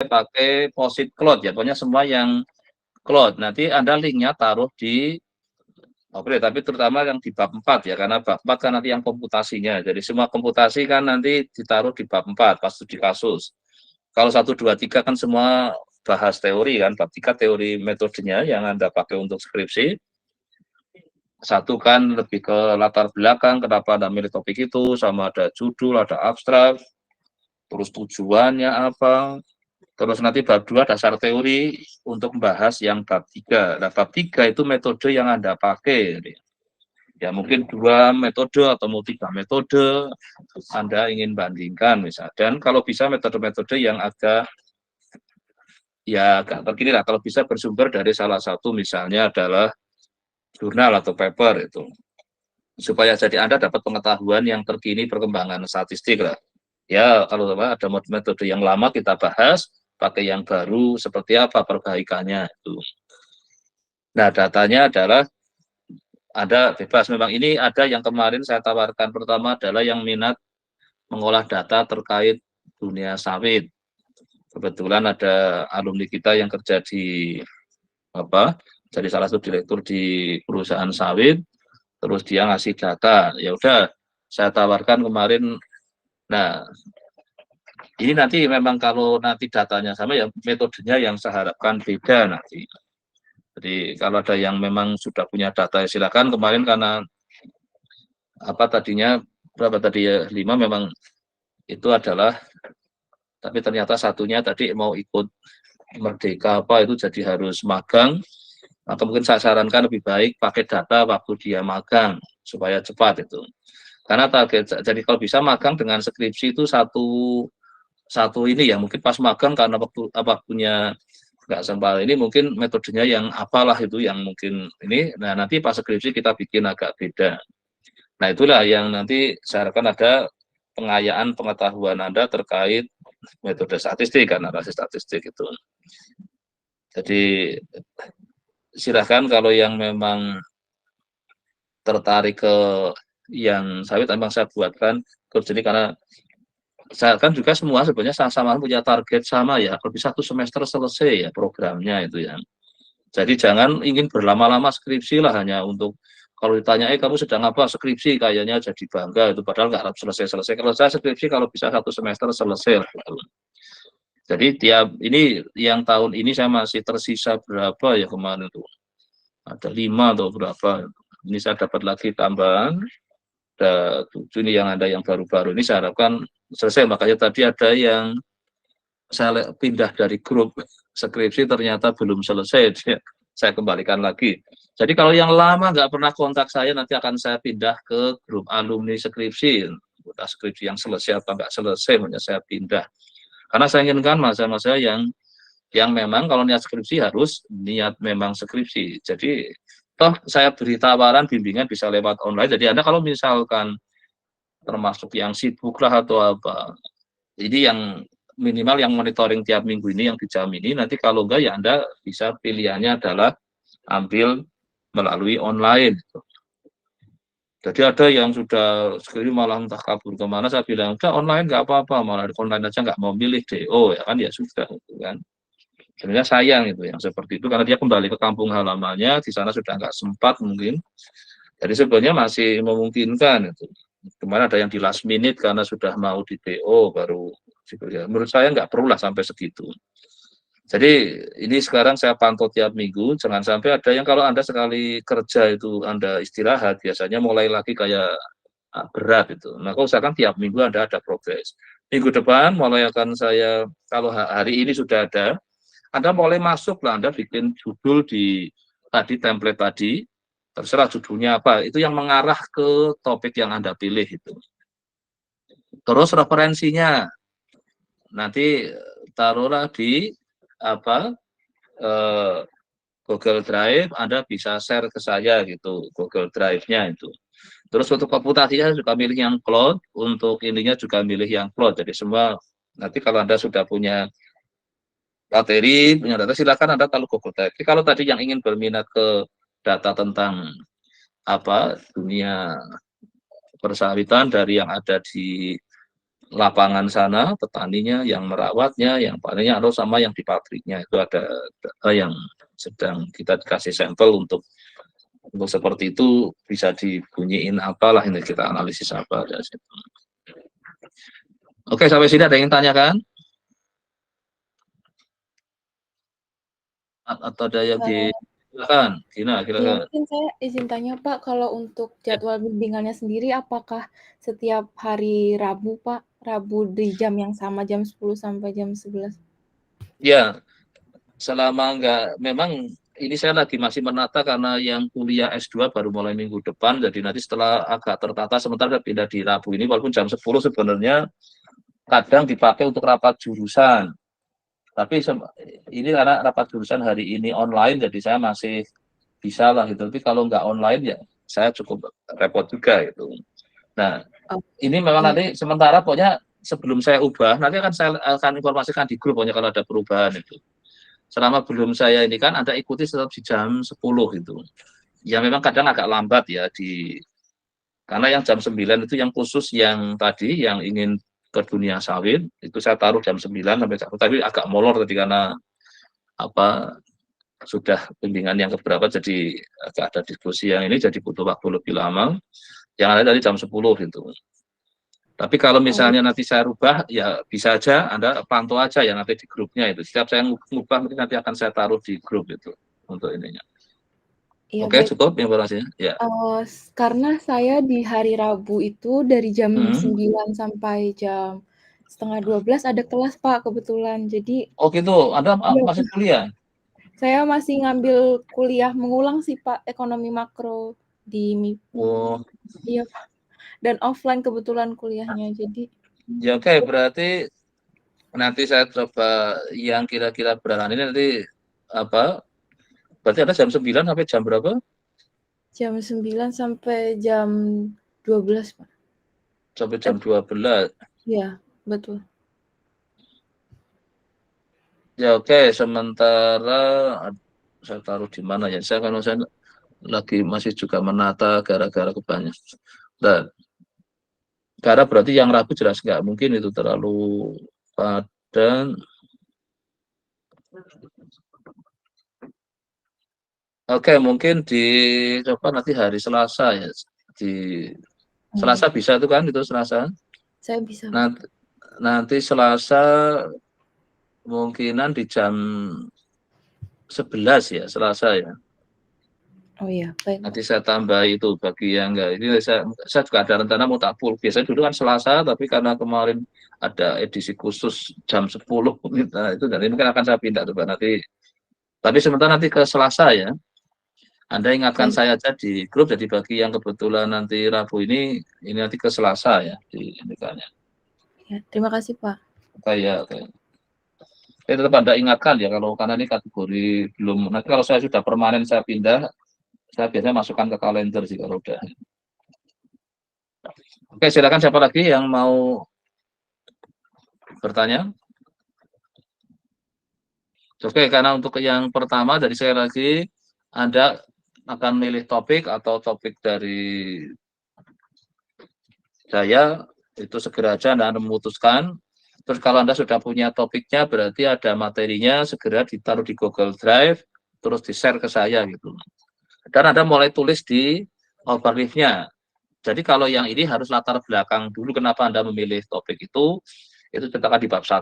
pakai POSIT Cloud ya, pokoknya semua yang cloud. Nanti Anda linknya taruh di Oke, tapi terutama yang di bab 4 ya, karena bab 4 kan nanti yang komputasinya. Jadi semua komputasi kan nanti ditaruh di bab 4 pas studi kasus. Kalau 1, 2, 3 kan semua bahas teori kan, bab 3 teori metodenya yang Anda pakai untuk skripsi. Satu kan lebih ke latar belakang, kenapa Anda milih topik itu, sama ada judul, ada abstrak, terus tujuannya apa, terus nanti bab 2 dasar teori untuk membahas yang bab 3. Nah, bab 3 itu metode yang Anda pakai. Ya mungkin 2 metode atau mau 3 metode Anda ingin bandingkan misalnya. Dan kalau bisa metode-metode yang agak terkini lah, kalau bisa bersumber dari salah satu misalnya adalah jurnal atau paper itu. Supaya jadi Anda dapat pengetahuan yang terkini perkembangan statistik lah. Ya kalau ada metode yang lama kita bahas, pakai yang baru seperti apa perbaikannya itu. Nah datanya adalah ada bebas. Memang ini ada yang kemarin saya tawarkan pertama adalah yang minat mengolah data terkait dunia sawit. Kebetulan ada alumni kita yang kerja di jadi salah satu direktur di perusahaan sawit, terus dia ngasih data. Ya udah, saya tawarkan kemarin. Nah, ini nanti memang kalau nanti datanya sama ya metodenya yang saya harapkan beda nanti. Jadi kalau ada yang memang sudah punya data ya silakan. Kemarin karena tadinya berapa tadi ya 5 memang itu adalah, tapi ternyata satunya tadi mau ikut Merdeka itu jadi harus magang, atau mungkin saya sarankan lebih baik pakai data waktu dia magang supaya cepat itu. Karena target, jadi kalau bisa magang dengan skripsi itu satu ini ya, mungkin pas magang karena waktunya nggak sempat ini, mungkin metodenya yang apalah itu yang mungkin ini, nah nanti pas skripsi kita bikin agak beda. Nah itulah yang nanti saya harapkan ada pengayaan pengetahuan Anda terkait metode statistik, analisis statistik itu. Jadi silahkan kalau yang memang tertarik ke yang sawit, memang saya buatkan jadi karena saya kan juga semua sebenarnya sama-sama punya target sama ya, kalau bisa 1 semester selesai ya programnya itu ya. Jadi jangan ingin berlama-lama skripsi lah hanya untuk kalau ditanya, kamu sedang apa skripsi, kayaknya jadi bangga itu, padahal nggak harus selesai-selesai. Kalau saya skripsi kalau bisa 1 semester selesai. Gitu. Jadi tiap ini yang tahun ini saya masih tersisa berapa ya kemarin tuh, ada 5 atau berapa. Ini saya dapat lagi tambahan, ada 7 ini yang ada yang baru-baru ini saya harapkan selesai. Makanya tadi ada yang saya pindah dari grup skripsi ternyata belum selesai, saya kembalikan lagi. Jadi kalau yang lama nggak pernah kontak saya, nanti akan saya pindah ke grup alumni skripsi. Entah skripsi yang selesai atau nggak selesai, saya pindah. Karena saya inginkan masa-masa yang memang kalau niat skripsi harus niat memang skripsi. Jadi toh saya beri tawaran bimbingan bisa lewat online. Jadi Anda kalau misalkan termasuk yang sibuk lah atau apa, ini yang minimal yang monitoring tiap minggu ini yang dijamini, nanti kalau enggak ya Anda bisa pilihannya adalah ambil melalui online. Jadi ada yang sudah sekali malah entah kabur kemana, saya bilang udah online nggak apa-apa, malah online aja nggak mau milih DO ya kan, ya sudah gitu kan. Sebenarnya sayang itu yang seperti itu karena dia kembali ke kampung halamannya, di sana sudah nggak sempat mungkin. Jadi sebenarnya masih memungkinkan itu. Kemarin ada yang di last minute karena sudah mau di DO baru. Menurut saya nggak perlu lah sampai segitu. Jadi ini sekarang saya pantau tiap minggu, jangan sampai ada yang kalau Anda sekali kerja itu Anda istirahat, biasanya mulai lagi kayak berat itu. Nah kalau usahakan tiap minggu Anda ada progres. Minggu depan mulai akan saya, kalau hari ini sudah ada, Anda mulai masuk lah, Anda bikin judul di tadi template tadi, terserah judulnya apa, itu yang mengarah ke topik yang Anda pilih itu. Terus referensinya, nanti taruhlah di Google Drive, Anda bisa share ke saya gitu, Google Drive-nya itu. Terus untuk komputasinya juga milih yang cloud, untuk ininya juga milih yang cloud. Jadi semua nanti kalau Anda sudah punya materi, punya data, silakan Anda taruh Google Drive. Jadi kalau tadi yang ingin berminat ke data tentang dunia persawitan dari yang ada di lapangan sana, petaninya, yang merawatnya, yang panennya, atau sama yang di pabriknya. Itu ada yang sedang kita dikasih sampel untuk seperti itu, bisa dibunyiin apalah, ini kita analisis apa dari situ. Oke, sampai sini ada yang tanyakan? Atau ada yang silakan, Gina, Ya, silakan. mungkin saya izin tanya Pak, kalau untuk jadwal bimbingannya sendiri apakah setiap hari Rabu Pak? Rabu di jam yang sama, jam 10 sampai jam 11? Ya, selama enggak, memang ini saya lagi masih menata karena yang kuliah S2 baru mulai minggu depan, jadi nanti setelah agak tertata, sementara pindah di Rabu ini, walaupun jam 10 sebenarnya kadang dipakai untuk rapat jurusan. Tapi ini karena rapat jurusan hari ini online, jadi saya masih bisa lah gitu. Tapi kalau nggak online ya saya cukup repot juga gitu. Nah, Oke, ini memang iya. nanti sementara pokoknya sebelum saya ubah, nanti akan saya akan informasikan di grup pokoknya kalau ada perubahan itu. Selama belum saya ini kan ada ikuti tetap di jam 10 itu. Ya memang kadang agak lambat ya karena yang jam 9 itu yang khusus yang tadi yang ingin ke dunia sawit itu saya taruh jam 9 sampai 1, tapi agak molor tadi karena apa sudah bimbingan yang keberapa jadi agak ada diskusi yang ini jadi butuh waktu lebih lama. Yang ada dari jam 10 gitu. Tapi kalau Oh, misalnya nanti saya rubah, ya bisa aja Anda pantau aja ya nanti di grupnya itu. Setiap saya ngubah nanti akan saya taruh di grup itu untuk ininya. iya Oke, baik. cukup informasinya. Ya. Karena saya di hari Rabu itu dari jam Hmm. 9 sampai jam setengah 12 ada kelas Pak kebetulan. Jadi Oh gitu, Anda iya, masih kuliah? saya masih ngambil kuliah mengulang sih Pak, ekonomi makro di MIP. Oh, Iya Pak, dan offline kebetulan kuliahnya. Jadi ya oke, berarti nanti saya coba yang kira-kira berani nanti apa? Berarti ada jam 9 sampai jam berapa? jam 9 sampai jam 12 Pak. Sampai jam 12. Iya, betul. Ya oke, sementara saya taruh di mana ya? Saya lagi masih juga menata gara-gara kebanyakan. Dan gara berarti yang Rabu jelas nggak mungkin itu terlalu padat. Oke, mungkin coba nanti hari Selasa ya. Di Oh Selasa iya, bisa tuh kan itu Selasa. saya bisa Pak. Nanti Selasa kemungkinan di jam 11 ya Selasa ya. Oh iya, baik Nanti Pak. saya tambah itu bagi yang enggak. Ini saya juga ada rencana mau tak full. Biasanya dulu kan Selasa, tapi karena kemarin ada edisi khusus jam 10, nah itu dan ini kan akan saya pindah coba nanti. Tapi sementara nanti ke Selasa ya. Anda ingatkan Baik, saya aja di grup, jadi bagi yang kebetulan nanti Rabu ini nanti ke Selasa ya di indikannya. ya. Terima kasih Pak. Kayak saya tetap Anda ingatkan ya kalau karena ini kategori belum. Nanti kalau saya sudah permanen saya pindah, saya biasanya masukkan ke kalender sih kalau udah. Oke, silakan siapa lagi yang mau bertanya? Oke, karena untuk yang pertama dari saya lagi, Anda akan milih topik atau topik dari saya, itu segera aja Anda memutuskan. Terus kalau Anda sudah punya topiknya, berarti ada materinya, segera ditaruh di Google Drive, terus di-share ke saya gitu. Dan Anda mulai tulis di overleaf-nya. Jadi kalau yang ini harus latar belakang dulu kenapa Anda memilih topik itu ceritakan di bab 1.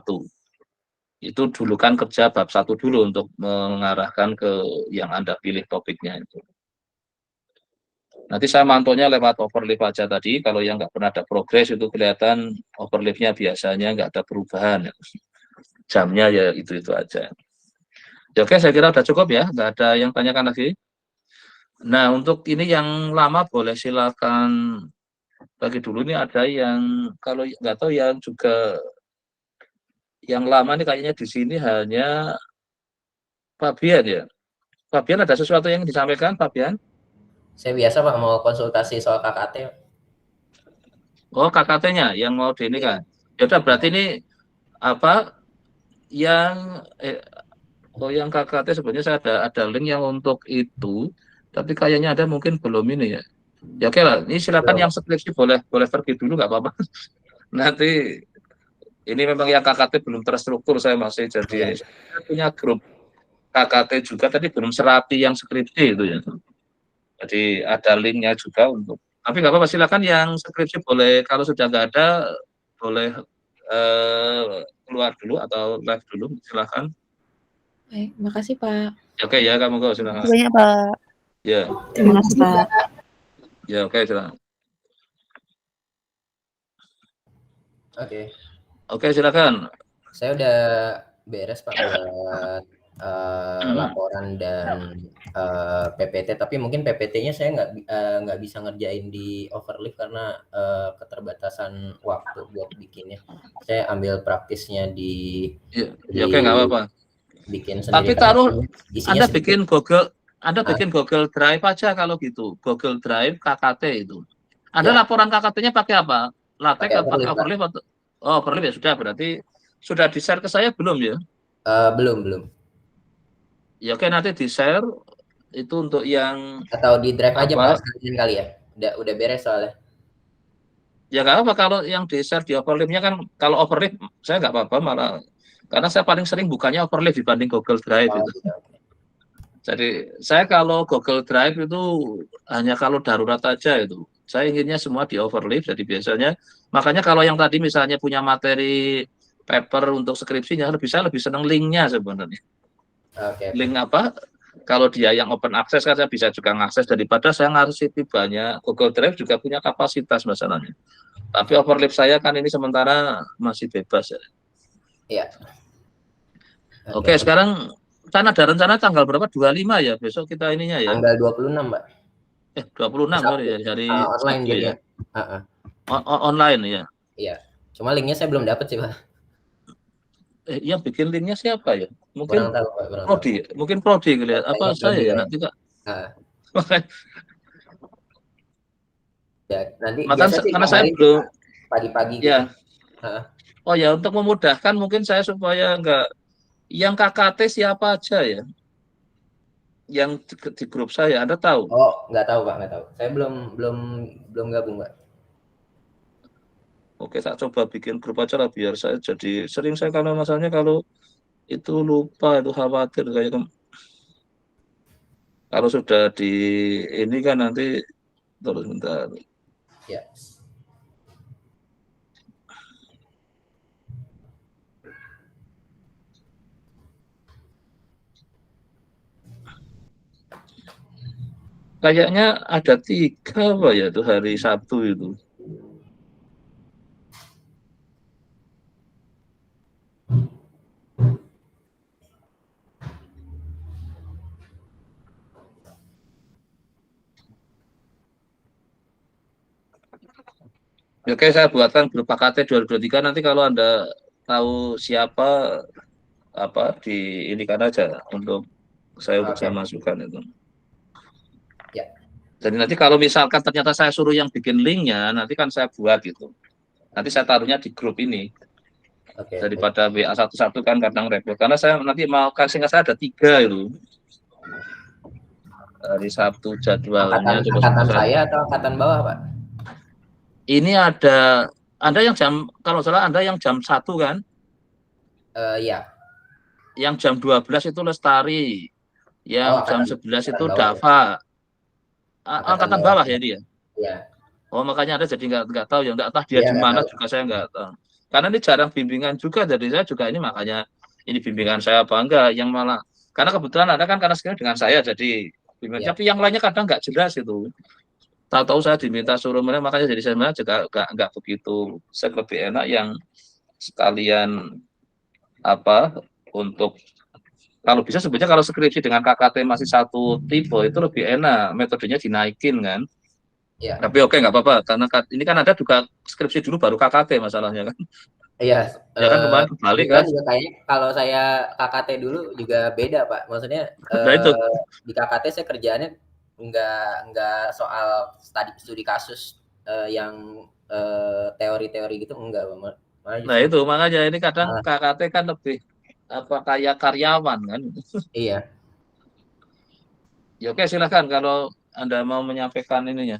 Itu dulu kan kerja bab 1 dulu untuk mengarahkan ke yang Anda pilih topiknya itu. Nanti saya mantaunya lewat overleaf aja tadi, kalau yang nggak pernah ada progres itu kelihatan overleaf-nya biasanya nggak ada perubahan. Jamnya ya itu aja. Ya, oke, saya kira udah cukup ya, nggak ada yang tanyakan lagi. Nah, untuk ini yang lama boleh silakan bagi dulu. Ini ada yang kalau nggak tahu yang juga yang lama nih kayaknya di sini hanya Fabian ya. Fabian ada sesuatu yang disampaikan, Fabian? Saya biasa Pak mau konsultasi soal KKT. Oh, KKT-nya yang mau di ini Iya, kan. Ya udah berarti iya. ini apa yang oh yang KKT sebenarnya saya ada link yang untuk itu, tapi kayaknya ada mungkin belum ini ya. Ya oke lah, ini silakan Belum. yang skripsi boleh boleh pergi dulu nggak apa-apa. Nanti ini memang yang KKT belum terstruktur, saya masih jadi saya punya grup KKT juga, tadi belum serapi yang skripsi itu ya. Jadi ada linknya juga untuk, tapi nggak apa-apa, silakan yang skripsi boleh, kalau sudah nggak ada boleh keluar dulu atau live dulu, silakan. Baik, makasih Pak. Oke ya, kamu kok silakan. Terima kasih banyak Pak. Ya, Terima kasih Pak. ya oke silakan. Oke silakan. Saya udah beres Pak buat laporan dan PPT, tapi mungkin PPT-nya saya nggak bisa ngerjain di Overleaf karena keterbatasan waktu buat bikinnya. Saya ambil praktisnya di oke nggak apa-apa. Bikin sendiri. Tapi taruh Anda sedikit. bikin Google Drive aja kalau gitu. Google Drive KKT itu. Anda laporan KKT-nya pakai apa? LaTeX atau pakai Overleaf atau Overleaf ya sudah, berarti sudah di-share ke saya belum ya? Belum. Ya oke, nanti di-share itu untuk yang atau di drive aja Pak sekalian kali ya. Udah beres soalnya. Ya nggak apa, kalau yang di-share di Overleaf-nya kan, kalau Overleaf saya nggak apa-apa malah, karena saya paling sering bukannya Overleaf dibanding Google Drive itu. Jadi saya kalau Google Drive itu hanya kalau darurat aja itu. Saya inginnya semua di Overleaf, jadi biasanya makanya kalau yang tadi misalnya punya materi paper untuk skripsinya, saya lebih senang linknya sebenarnya. Link apa? Kalau dia yang open access kan saya bisa juga ngakses, daripada saya ngarsip banyak. Google Drive juga punya kapasitas masalahnya. Tapi Overleaf saya kan ini sementara masih bebas ya. Iya. Oke, sekarang kan ada rencana tanggal berapa? 25 ya besok kita ininya ya. Tanggal 26, Mbak. 26 sorry ya, dari online ya. Online ya. Iya. Cuma linknya saya belum dapat sih, Pak. Yang bikin linknya siapa ya? Mungkin tahu, Pak, Prodi, mungkin Prodi ngelihat apa saya ya nanti Kak. Ya, nanti karena saya belum pagi-pagi ya. Oh ya, untuk memudahkan mungkin saya supaya enggak, yang KKT siapa aja ya? Yang di grup saya, Anda tahu? Oh, nggak tahu Pak, nggak tahu. Saya belum gabung Pak. Oke, tak coba bikin grup aja lah biar saya jadi sering, saya kalau masalahnya kalau itu lupa, itu khawatir kayak kalau sudah di ini kan nanti terus bentar. Ya. Kayaknya ada 3 Pak ya tuh hari Sabtu itu. Oke, saya buatkan grup KKT 2023, nanti kalau Anda tahu siapa apa di ini kan aja untuk saya masukkan itu. Ya. Jadi nanti kalau misalkan ternyata saya suruh yang bikin linknya, nanti kan saya buat gitu. Nanti saya taruhnya di grup ini. Daripada WA satu-satu kan kadang repot. Karena saya nanti mau kasih, saya ada 3 itu. Hari Sabtu jadwalnya. Angkatan saya atau angkatan bawah, Pak? Ini ada yang jam, kalau salah Anda yang jam 1 kan? Iya. Yang jam 12 itu Lestari. Yang jam 11 itu Dava. Angkatan bawah ya dia? Iya. Oh, makanya Anda jadi nggak tahu ya, nggak tahu dia di mana juga saya nggak tahu. Karena ini jarang bimbingan juga, jadi saya juga ini makanya ini bimbingan saya apa enggak, yang malah karena kebetulan Anda kan karena sekali dengan saya jadi bimbingan, tapi yang lainnya kadang nggak jelas itu. Tahu-tahu saya diminta suruh mereka, makanya jadi saya juga nggak begitu. Saya lebih enak yang sekalian apa untuk, kalau bisa sebenarnya kalau skripsi dengan KKT masih satu tipe itu lebih enak, metodenya dinaikin kan. Ya. Tapi oke nggak apa-apa, karena ini kan ada juga skripsi dulu baru KKT masalahnya kan. Iya. Ya kan kemarin balik kan. Juga kayaknya kalau saya KKT dulu juga beda Pak. Maksudnya itu. Di KKT saya kerjaannya nggak soal studi kasus yang teori-teori gitu enggak Pak. Nah itu makanya ini kadang KKT kan lebih apa kayak karyawan kan. Iya. Ya oke, silakan kalau Anda mau menyampaikan ininya.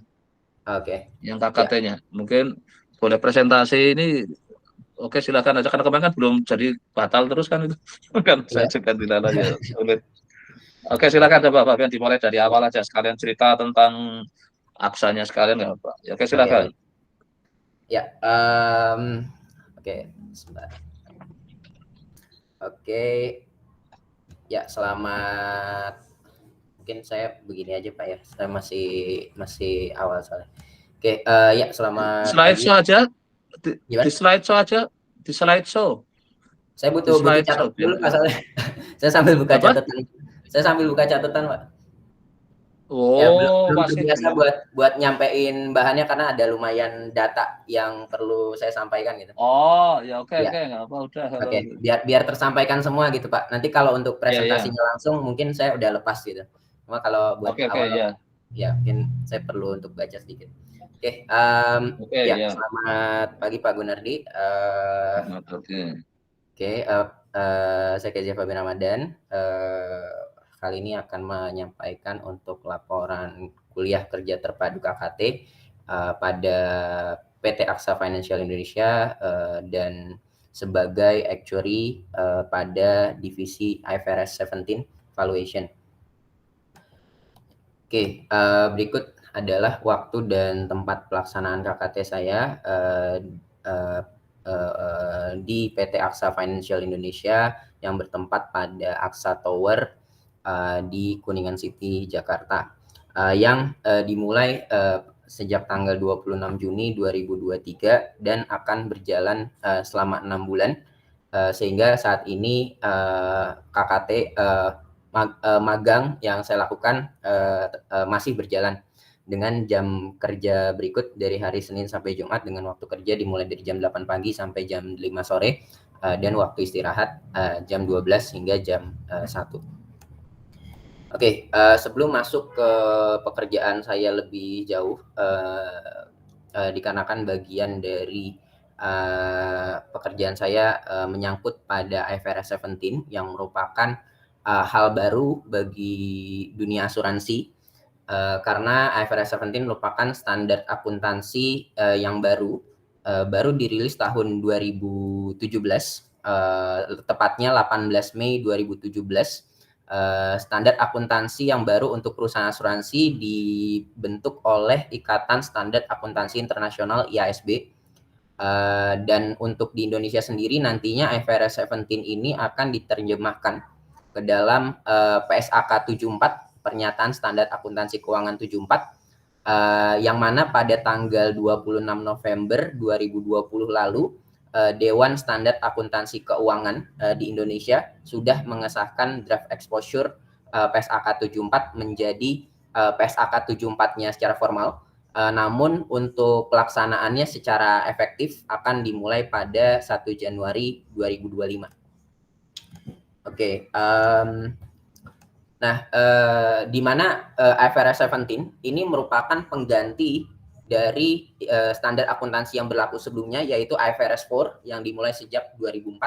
Oke. Yang KKT-nya. Mungkin boleh presentasi ini Oke, silakan aja karena kemarin kan belum jadi batal terus kan itu. Kan saya Iya. juga tidak lagi sulit. Oke, silakan coba Pak Fian dimulai dari awal aja sekalian cerita tentang aksanya sekalian nggak Pak? Ya, oke, Oke, silakan. baik. Ya, oke, sebentar. Oke, ya selamat. Mungkin saya begini aja Pak ya, saya masih awal soalnya. Oke, ya selamat pagi. Slideshow aja, di Gimana? slideshow aja, di slideshow. Saya Di butuh slideshow catat biar dulu Pak soalnya. Saya sambil buka apa? catatan. Saya sambil buka catatan Pak. Ya Oh, belum masih terbiasa belum. buat nyampein bahannya karena ada lumayan data yang perlu saya sampaikan gitu. Oh, ya oke Ya, oke nggak apa udah kalau oke. Biar tersampaikan semua gitu Pak. Nanti kalau untuk ya ya. presentasinya langsung mungkin saya udah lepas gitu. Cuma kalau buat Oke oke awal ya. ya mungkin saya perlu untuk baca sedikit. Oke, Oke ya ya. selamat pagi Pak Gunardi. Oke. Oke, saya Kezia Fabian Ramadan. Kali ini akan menyampaikan untuk laporan kuliah kerja terpadu KKT pada PT Aksa Financial Indonesia dan sebagai actuary pada divisi IFRS 17 Valuation. Oke, berikut adalah waktu dan tempat pelaksanaan KKT saya di PT Aksa Financial Indonesia yang bertempat pada Aksa Tower di Kuningan City, Jakarta, yang dimulai sejak tanggal 26 Juni 2023 dan akan berjalan selama 6 bulan, sehingga saat ini KKT magang yang saya lakukan masih berjalan dengan jam kerja berikut dari hari Senin sampai Jumat dengan waktu kerja dimulai dari jam 8 pagi sampai jam 5 sore dan waktu istirahat jam 12 hingga jam 1. Oke, sebelum masuk ke pekerjaan saya lebih jauh, dikarenakan bagian dari pekerjaan saya menyangkut pada IFRS 17 yang merupakan hal baru bagi dunia asuransi. Karena IFRS 17 merupakan standar akuntansi yang baru dirilis tahun 2017, tepatnya 18 Mei 2017. Standar akuntansi yang baru untuk perusahaan asuransi dibentuk oleh Ikatan Standar Akuntansi Internasional IASB. Dan untuk di Indonesia sendiri nantinya IFRS 17 ini akan diterjemahkan ke dalam PSAK 74, Pernyataan Standar Akuntansi Keuangan 74, yang mana pada tanggal 26 November 2020 lalu Dewan Standar Akuntansi Keuangan di Indonesia sudah mengesahkan draft exposure PSAK 74 menjadi PSAK 74-nya secara formal. Namun untuk pelaksanaannya secara efektif akan dimulai pada 1 Januari 2025. Oke, nah, di mana IFRS 17 ini merupakan pengganti dari standar akuntansi yang berlaku sebelumnya, yaitu IFRS 4 yang dimulai sejak 2004.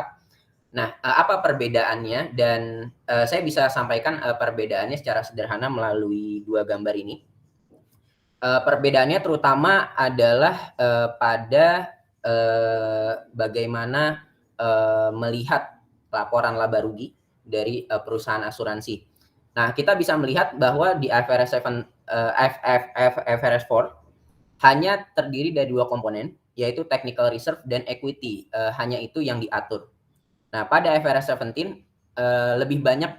Nah, apa perbedaannya? Dan saya bisa sampaikan perbedaannya secara sederhana melalui dua gambar ini. Perbedaannya terutama adalah pada bagaimana melihat laporan laba rugi dari perusahaan asuransi. Nah, kita bisa melihat bahwa di IFRS 4 hanya terdiri dari dua komponen, yaitu technical reserve dan equity. Hanya itu yang diatur. Nah, pada IFRS 17 lebih banyak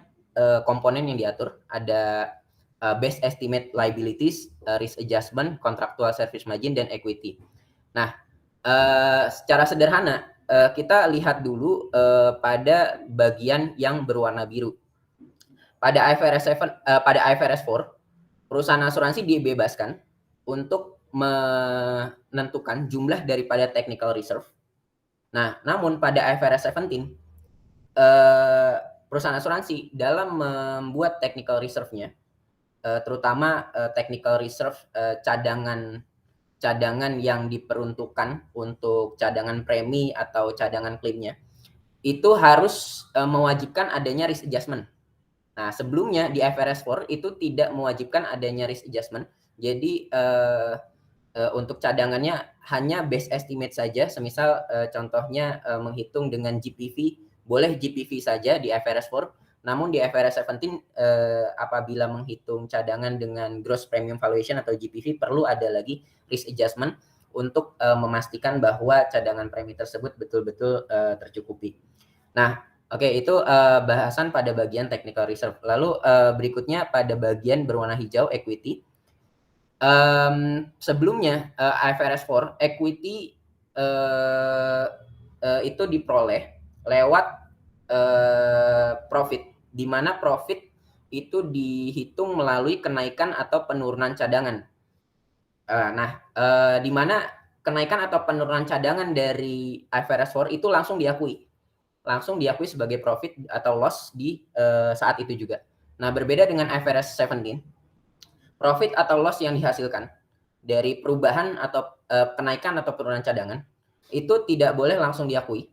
komponen yang diatur. Ada best estimate liabilities, risk adjustment, contractual service margin, dan equity. Nah, secara sederhana kita lihat dulu pada bagian yang berwarna biru. Pada IFRS 4, perusahaan asuransi dibebaskan untuk menentukan jumlah daripada technical reserve. Nah, namun pada IFRS 17 perusahaan asuransi dalam membuat technical reserve-nya, terutama technical reserve cadangan yang diperuntukkan untuk cadangan premi atau cadangan klaimnya, itu harus mewajibkan adanya risk adjustment. Nah, sebelumnya di IFRS 4 itu tidak mewajibkan adanya risk adjustment. Jadi untuk cadangannya hanya best estimate saja, semisal contohnya menghitung dengan GPV, boleh GPV saja di IFRS 4, namun di IFRS 17 apabila menghitung cadangan dengan gross premium valuation atau GPV perlu ada lagi risk adjustment untuk memastikan bahwa cadangan premi tersebut betul-betul tercukupi. Nah, oke, itu bahasan pada bagian technical reserve. Lalu berikutnya pada bagian berwarna hijau equity. Sebelumnya IFRS 4 equity itu diperoleh lewat profit, di mana profit itu dihitung melalui kenaikan atau penurunan cadangan. Di mana kenaikan atau penurunan cadangan dari IFRS 4 itu langsung diakui sebagai profit atau loss di saat itu juga. Nah, berbeda dengan IFRS 17, profit atau loss yang dihasilkan dari perubahan atau kenaikan atau penurunan cadangan itu tidak boleh langsung diakui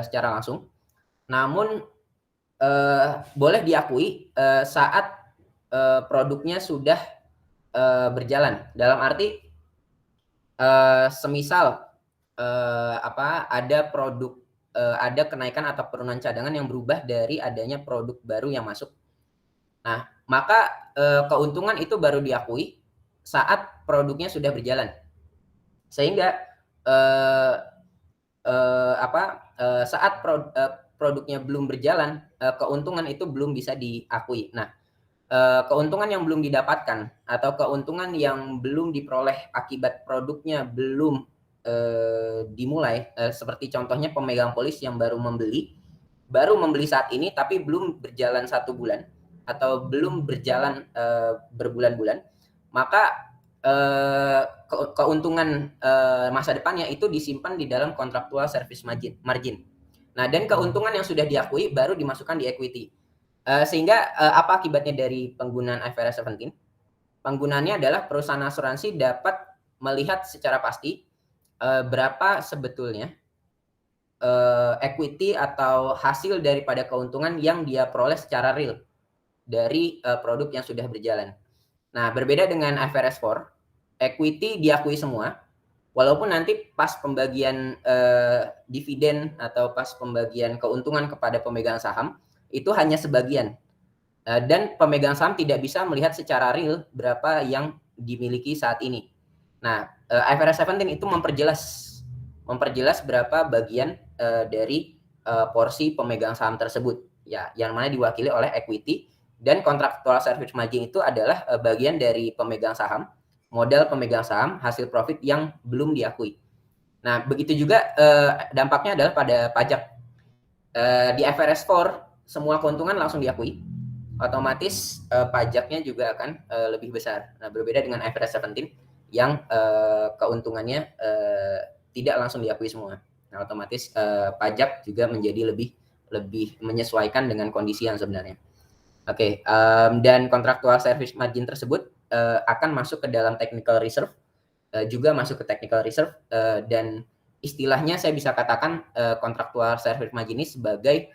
secara langsung, namun boleh diakui saat produknya sudah berjalan. Dalam arti semisal ada produk ada kenaikan atau penurunan cadangan yang berubah dari adanya produk baru yang masuk. Nah, maka keuntungan itu baru diakui saat produknya sudah berjalan. Sehingga saat produknya belum berjalan, keuntungan itu belum bisa diakui. Nah, keuntungan yang belum didapatkan atau keuntungan yang belum diperoleh akibat produknya belum dimulai, seperti contohnya pemegang polis yang baru membeli saat ini tapi belum berjalan 1 bulan atau belum berjalan berbulan-bulan, maka keuntungan masa depannya itu disimpan di dalam contractual service margin. Nah, dan keuntungan yang sudah diakui baru dimasukkan di equity. Sehingga apa akibatnya dari penggunaan IFRS 17? Penggunaannya adalah perusahaan asuransi dapat melihat secara pasti berapa sebetulnya equity atau hasil daripada keuntungan yang dia peroleh secara real dari produk yang sudah berjalan. Nah, berbeda dengan IFRS 4, equity diakui semua, walaupun nanti pas pembagian dividen atau pas pembagian keuntungan kepada pemegang saham, itu hanya sebagian. Dan pemegang saham tidak bisa melihat secara real berapa yang dimiliki saat ini. Nah, IFRS 17 itu memperjelas berapa bagian dari porsi pemegang saham tersebut, ya, yang mana diwakili oleh equity, dan contractual service margin itu adalah bagian dari pemegang saham, modal pemegang saham, hasil profit yang belum diakui. Nah, begitu juga dampaknya adalah pada pajak. Di IFRS 4 semua keuntungan langsung diakui, otomatis pajaknya juga akan lebih besar. Nah, berbeda dengan IFRS 17 yang keuntungannya tidak langsung diakui semua. Nah, otomatis pajak juga menjadi lebih menyesuaikan dengan kondisi yang sebenarnya. Oke, dan contractual service margin tersebut akan masuk ke dalam technical reserve, juga masuk ke technical reserve, dan istilahnya saya bisa katakan contractual service margin ini sebagai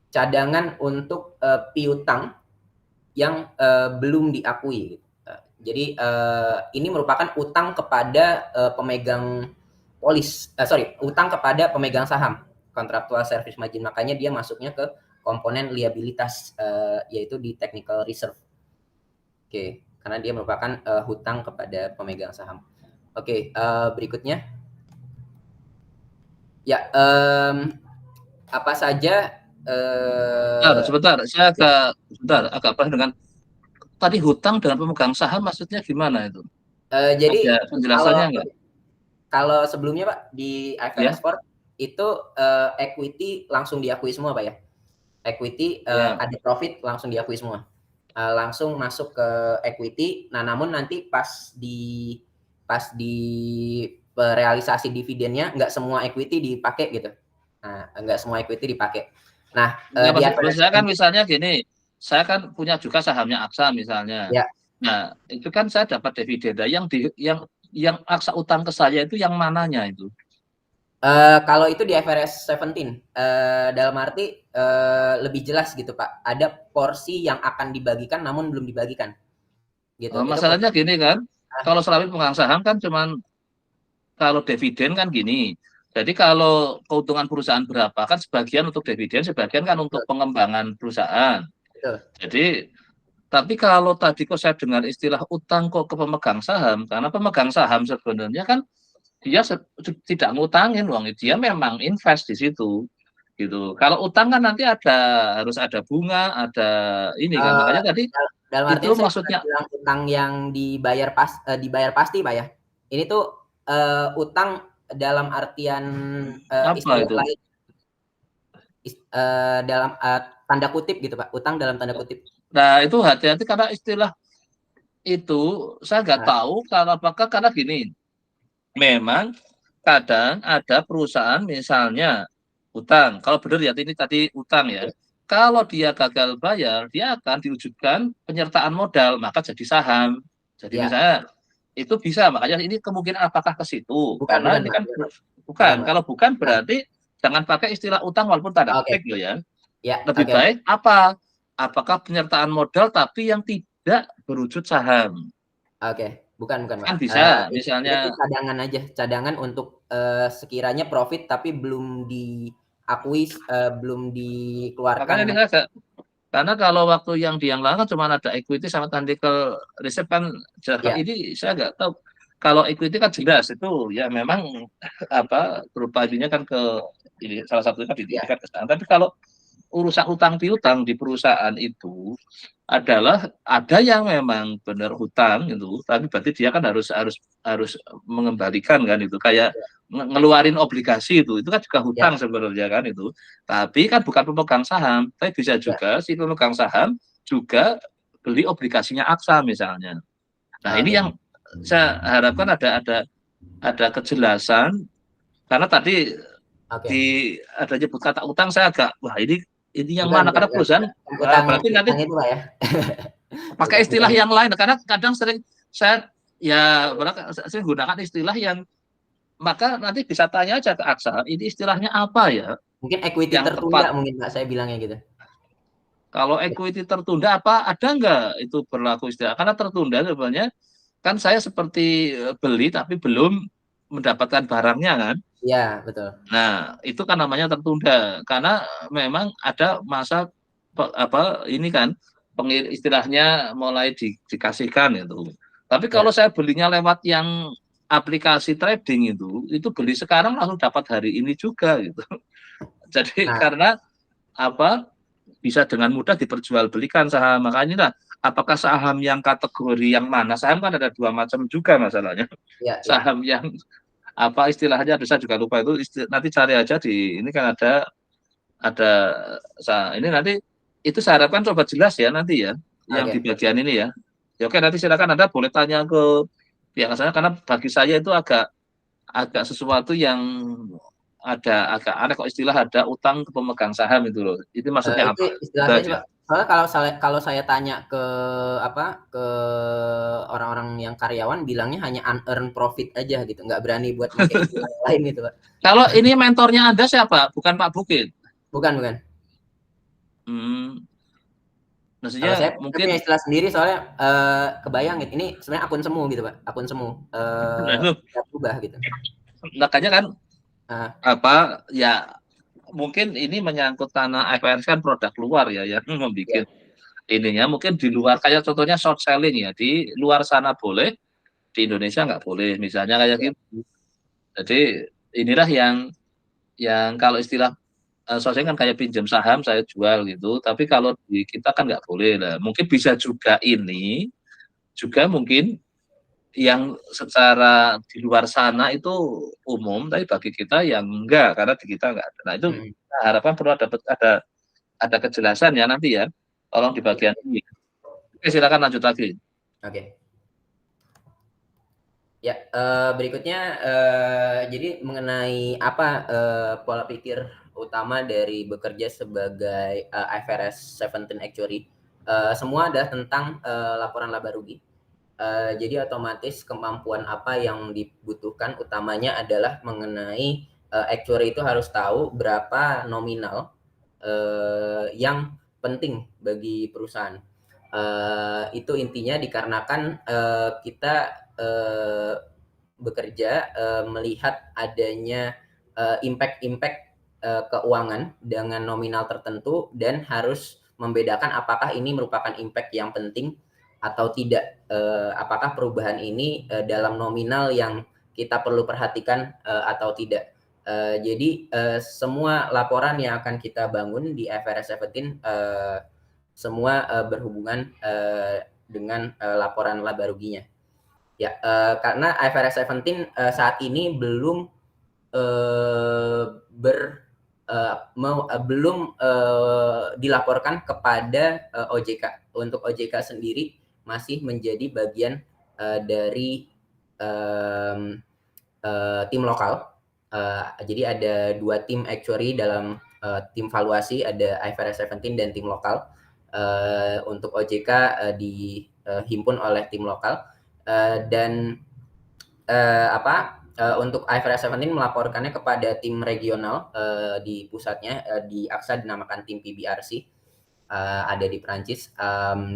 cadangan untuk piutang yang belum diakui. Jadi ini merupakan utang kepada pemegang polis, utang kepada pemegang saham, contractual service margin. Makanya dia masuknya ke komponen liabilitas, yaitu di technical reserve. Oke, karena dia merupakan hutang kepada pemegang saham. Oke, berikutnya. Ya, apa saja sebentar, saya agak paham dengan tadi hutang dengan pemegang saham maksudnya gimana itu? Jadi ada penjelasannya enggak? Kalau sebelumnya Pak di IFRS 4 itu equity langsung diakui semua Pak ya. Equity ada profit langsung diakui semua. Langsung masuk ke equity. Nah, namun nanti pas di realisasi dividennya nggak semua equity dipakai gitu. Nah, nggak semua equity dipakai. Nah, maksud saya kan misalnya gini, saya kan punya juga sahamnya AXA misalnya. Ya. Nah, itu kan saya dapat dividen. Yang AXA utang ke saya itu yang mananya itu? Kalau itu di IFRS 17, dalam arti lebih jelas gitu Pak. Ada porsi yang akan dibagikan namun belum dibagikan. Gitu. Masalahnya gini kan, kalau selain pemegang saham kan cuman kalau dividen kan gini. Jadi kalau keuntungan perusahaan berapa kan sebagian untuk dividen, sebagian kan untuk Betul. pengembangan perusahaan. Betul. Jadi tapi kalau tadi kok saya dengar istilah utang kok ke pemegang saham, karena pemegang saham sebenarnya kan dia tidak ngutangin uang, dia memang invest di situ gitu. Kalau utang kan nanti harus ada bunga, ada ini kan. Makanya tadi Dalam itu artian saya maksudnya bilang utang yang dibayar pasti Pak ya. Ini tuh utang dalam artian apa istilah itu? lain dalam tanda kutip gitu Pak. Utang dalam tanda kutip. Nah, itu hati-hati karena istilah itu saya nggak tahu kalau apakah karena gini. Memang kadang ada perusahaan misalnya utang. Kalau benar ya ini tadi utang ya. Kalau dia gagal bayar, dia akan diwujudkan penyertaan modal, maka jadi saham. Jadi Ya. misalnya itu bisa, makanya ini kemungkinan apakah ke situ? Bukan, Karena ini kan bukan. Kalau bukan berarti jangan pakai istilah utang walaupun tanda petik loh ya. Ya, Lebih baik apa? Apakah penyertaan modal tapi yang tidak berwujud saham? Oke, bukan Pak. Kan bisa, misalnya Itu cadangan aja, cadangan untuk sekiranya profit tapi belum diakui, belum makanya ini dikeluarkan. karena kalau waktu yang lalu kan cuma ada equity sama tactical reserve kan ini saya nggak tahu. Kalau equity kan jelas itu ya memang apa berupa kan ke ini salah satunya kan di tingkat ke sana. Tapi kalau urusan utang piutang di perusahaan itu adalah ada yang memang benar hutang itu, tapi berarti dia kan harus mengembalikan kan itu kayak ngeluarin obligasi itu kan juga hutang sebenarnya kan itu. Tapi kan bukan pemegang saham, tapi bisa juga si pemegang saham juga beli obligasinya Aksa misalnya. Nah, ini yang saya harapkan ada kejelasan karena tadi ada nyebut kata utang saya agak wah ini yang mana karena perusahaan berarti nanti itu Pak ya. pakai istilah yang lain karena kadang sering saya saya gunakan istilah yang maka nanti bisa tanya aja ke Aksa ini istilahnya apa ya mungkin equity yang tertunda tepat. mungkin Pak saya bilangnya gitu. Kalau equity tertunda ada nggak itu berlaku istilah karena tertunda sebenarnya kan saya seperti beli tapi belum mendapatkan barangnya kan. Iya, betul. Nah, itu kan namanya tertunda karena memang ada masa ini kan istilahnya mulai dikasihkan itu. Tapi kalau saya belinya lewat yang aplikasi trading itu beli sekarang langsung dapat hari ini juga gitu. Jadi karena bisa dengan mudah diperjualbelikan saham. Makanya lah, apakah saham yang kategori yang mana? Saham kan ada dua macam juga masalahnya. Saham yang istilahnya saya juga lupa itu nanti cari aja di ini kan ada ini nanti itu saya harapkan coba jelas ya nanti ya yang di bagian ini ya. Ya oke nanti silakan Anda boleh tanya ke pihak saya karena bagi saya itu agak sesuatu yang agak aneh kok istilah ada utang ke pemegang saham itu loh. Itu maksudnya apa? Istilahnya soalnya kalau saya tanya ke orang-orang yang karyawan bilangnya hanya unearned profit aja gitu, nggak berani buat pakai istilah lain gitu Pak. Kalau ini mentornya Anda siapa? Bukan Pak Bukit? Bukan. Maksudnya saya mungkin punya istilah sendiri soalnya kebayang gitu. Ini sebenarnya akun semu gitu Pak, akun semu berubah gitu. Makanya kan ya mungkin ini menyangkut tanah IFRS kan produk luar ya yang membuat ininya mungkin di luar kayak contohnya short selling ya di luar sana boleh di Indonesia nggak boleh misalnya kayak gitu. Jadi inilah yang kalau istilah soalnya kan kayak pinjam saham saya jual gitu tapi kalau di kita kan nggak boleh lah. Mungkin bisa juga ini juga mungkin yang secara di luar sana itu umum tapi bagi kita yang enggak karena di kita enggak ada. Nah itu harapan perlu ada kejelasan ya nanti ya tolong di bagian ini. Oke silakan lanjut lagi. Oke. Ya berikutnya jadi mengenai apa pola pikir utama dari bekerja sebagai IFRS 17 actuary semua adalah tentang laporan laba rugi. Jadi otomatis kemampuan apa yang dibutuhkan utamanya adalah mengenai actuary itu harus tahu berapa nominal yang penting bagi perusahaan. Itu intinya dikarenakan kita bekerja melihat adanya impact keuangan dengan nominal tertentu dan harus membedakan apakah ini merupakan impact yang penting atau tidak. Apakah perubahan ini dalam nominal yang kita perlu perhatikan atau tidak. Jadi semua laporan yang akan kita bangun di IFRS 17 semua berhubungan dengan laporan laba ruginya. Ya, karena IFRS 17 saat ini belum dilaporkan kepada OJK. Untuk OJK sendiri masih menjadi bagian dari tim lokal. Jadi ada 2 tim actuary dalam tim valuasi, ada IFRS 17 dan tim lokal. Untuk OJK dihimpun oleh tim lokal. Dan untuk IFRS 17 melaporkannya kepada tim regional di pusatnya, di AXA dinamakan tim PBRC, ada di Perancis.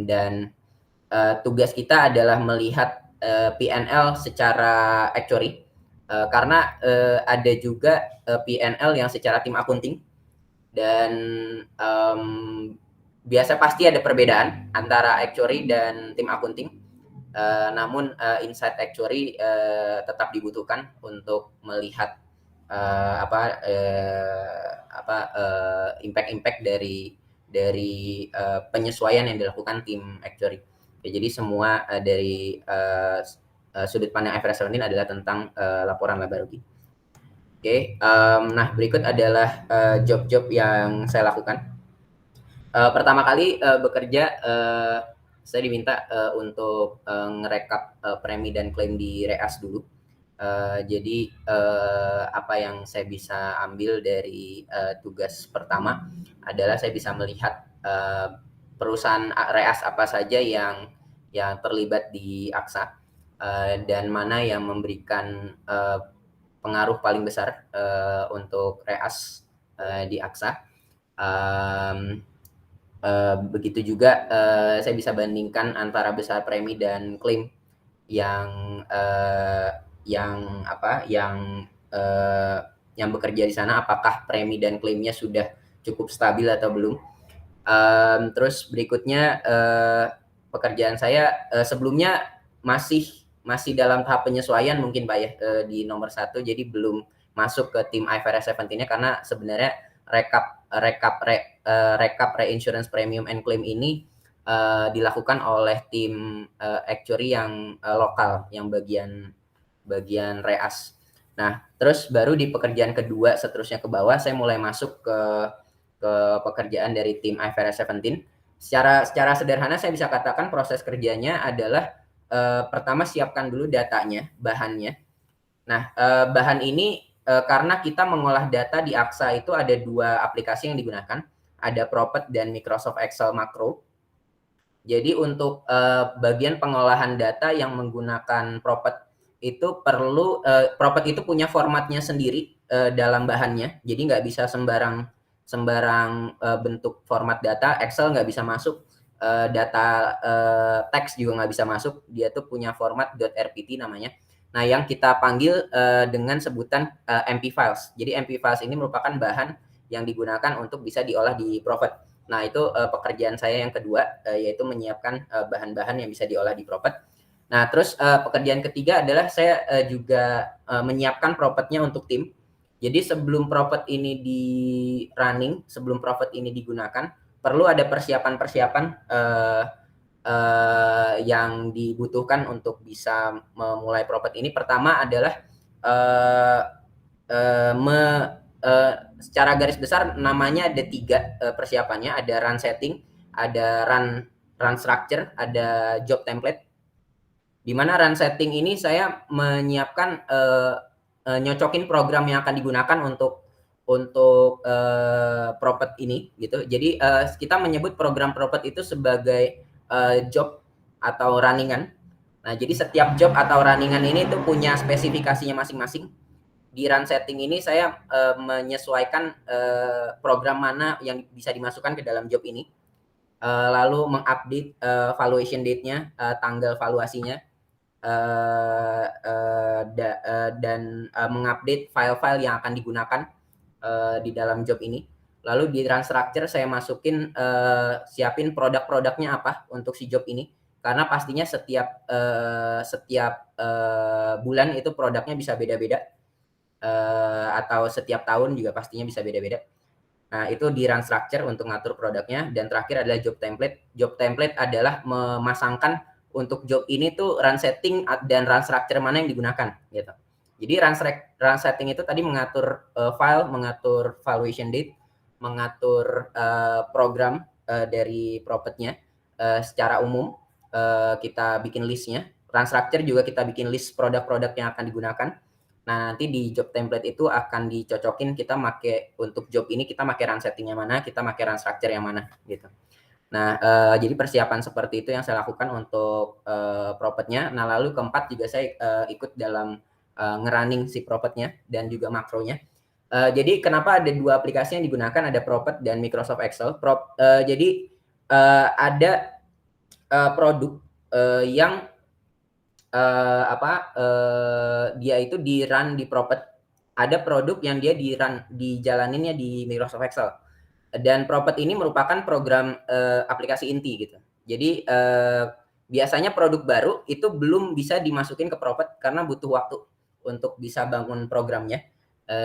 Dan tugas kita adalah melihat P&L secara actuary, karena ada juga P&L yang secara tim accounting, dan biasa pasti ada perbedaan antara actuary dan tim accounting. Namun insight actuary tetap dibutuhkan untuk melihat impact dari penyesuaian yang dilakukan tim actuary. Ya, jadi semua dari sudut pandang IFRS 17 adalah tentang laporan laba rugi. Oke, nah berikut adalah job-job yang saya lakukan. Pertama kali bekerja, saya diminta untuk ngerekap premi dan klaim di REAS dulu. Jadi apa yang saya bisa ambil dari tugas pertama adalah saya bisa melihat perusahaan REAS apa saja yang terlibat di AXA, dan mana yang memberikan pengaruh paling besar untuk REAS di AXA. Begitu juga saya bisa bandingkan antara besar premi dan klaim yang bekerja di sana, apakah premi dan klaimnya sudah cukup stabil atau belum. Terus berikutnya pekerjaan saya sebelumnya masih dalam tahap penyesuaian mungkin Pak ya, di nomor 1, jadi belum masuk ke tim IFRS 17-nya, karena sebenarnya rekap reinsurance premium and claim ini dilakukan oleh tim actuary yang lokal, yang bagian REAS. Nah, terus baru di pekerjaan kedua seterusnya ke bawah saya mulai masuk ke pekerjaan dari tim IFRS 17. Secara sederhana saya bisa katakan proses kerjanya adalah pertama siapkan dulu datanya, bahannya. Nah, bahan ini karena kita mengolah data di AXA itu ada 2 aplikasi yang digunakan, ada Propet dan Microsoft Excel Macro. Jadi untuk bagian pengolahan data yang menggunakan Propet itu perlu Propet itu punya formatnya sendiri dalam bahannya, jadi nggak bisa sembarang bentuk format data. Excel nggak bisa masuk, data teks juga nggak bisa masuk, dia tuh punya format .rpt namanya. Nah, yang kita panggil dengan sebutan MP files. Jadi MP files ini merupakan bahan yang digunakan untuk bisa diolah di Propet. Nah, itu pekerjaan saya yang kedua, yaitu menyiapkan bahan-bahan yang bisa diolah di Propet. Nah, terus pekerjaan ketiga adalah saya juga menyiapkan Propetnya untuk tim. Jadi sebelum Propet ini sebelum Propet ini digunakan, perlu ada persiapan-persiapan yang dibutuhkan untuk bisa memulai Propet ini. Pertama adalah secara garis besar namanya ada 3 persiapannya, ada run setting, ada run structure, ada job template. Di mana run setting ini saya menyiapkan nyocokin program yang akan digunakan untuk Propet ini gitu. Jadi kita menyebut program Propet itu sebagai job atau runningan. Nah, jadi setiap job atau runningan ini tuh punya spesifikasinya masing-masing. Di run setting ini saya menyesuaikan program mana yang bisa dimasukkan ke dalam job ini. lalu mengupdate valuation date-nya, tanggal valuasinya, dan mengupdate file-file yang akan digunakan di dalam job ini. Lalu di run structure saya masukin siapin produk-produknya apa untuk si job ini, karena pastinya setiap bulan itu produknya bisa beda-beda, atau setiap tahun juga pastinya bisa beda-beda. Nah, itu di run structure untuk ngatur produknya. Dan terakhir adalah job template. Job template adalah memasangkan untuk job ini tuh run setting dan run structure mana yang digunakan gitu. Jadi run setting itu tadi mengatur file, mengatur valuation date, mengatur program dari profitnya secara umum, kita bikin listnya. Run structure juga kita bikin list produk-produk yang akan digunakan. Nah, nanti di job template itu akan dicocokin kita make untuk job ini kita make run setting-nya mana, kita make run structure yang mana gitu. Nah, jadi persiapan seperti itu yang saya lakukan untuk propetnya. Nah, lalu keempat juga saya ikut dalam ngerunning si propetnya dan juga makronya. Jadi kenapa ada dua aplikasi yang digunakan, ada Propet dan Microsoft Excel. Jadi ada produk yang dia itu di run di Propet. Ada produk yang dia di run dijalaninnya di Microsoft Excel. Dan Propet ini merupakan program aplikasi inti gitu. Jadi biasanya produk baru itu belum bisa dimasukin ke Propet karena butuh waktu untuk bisa bangun programnya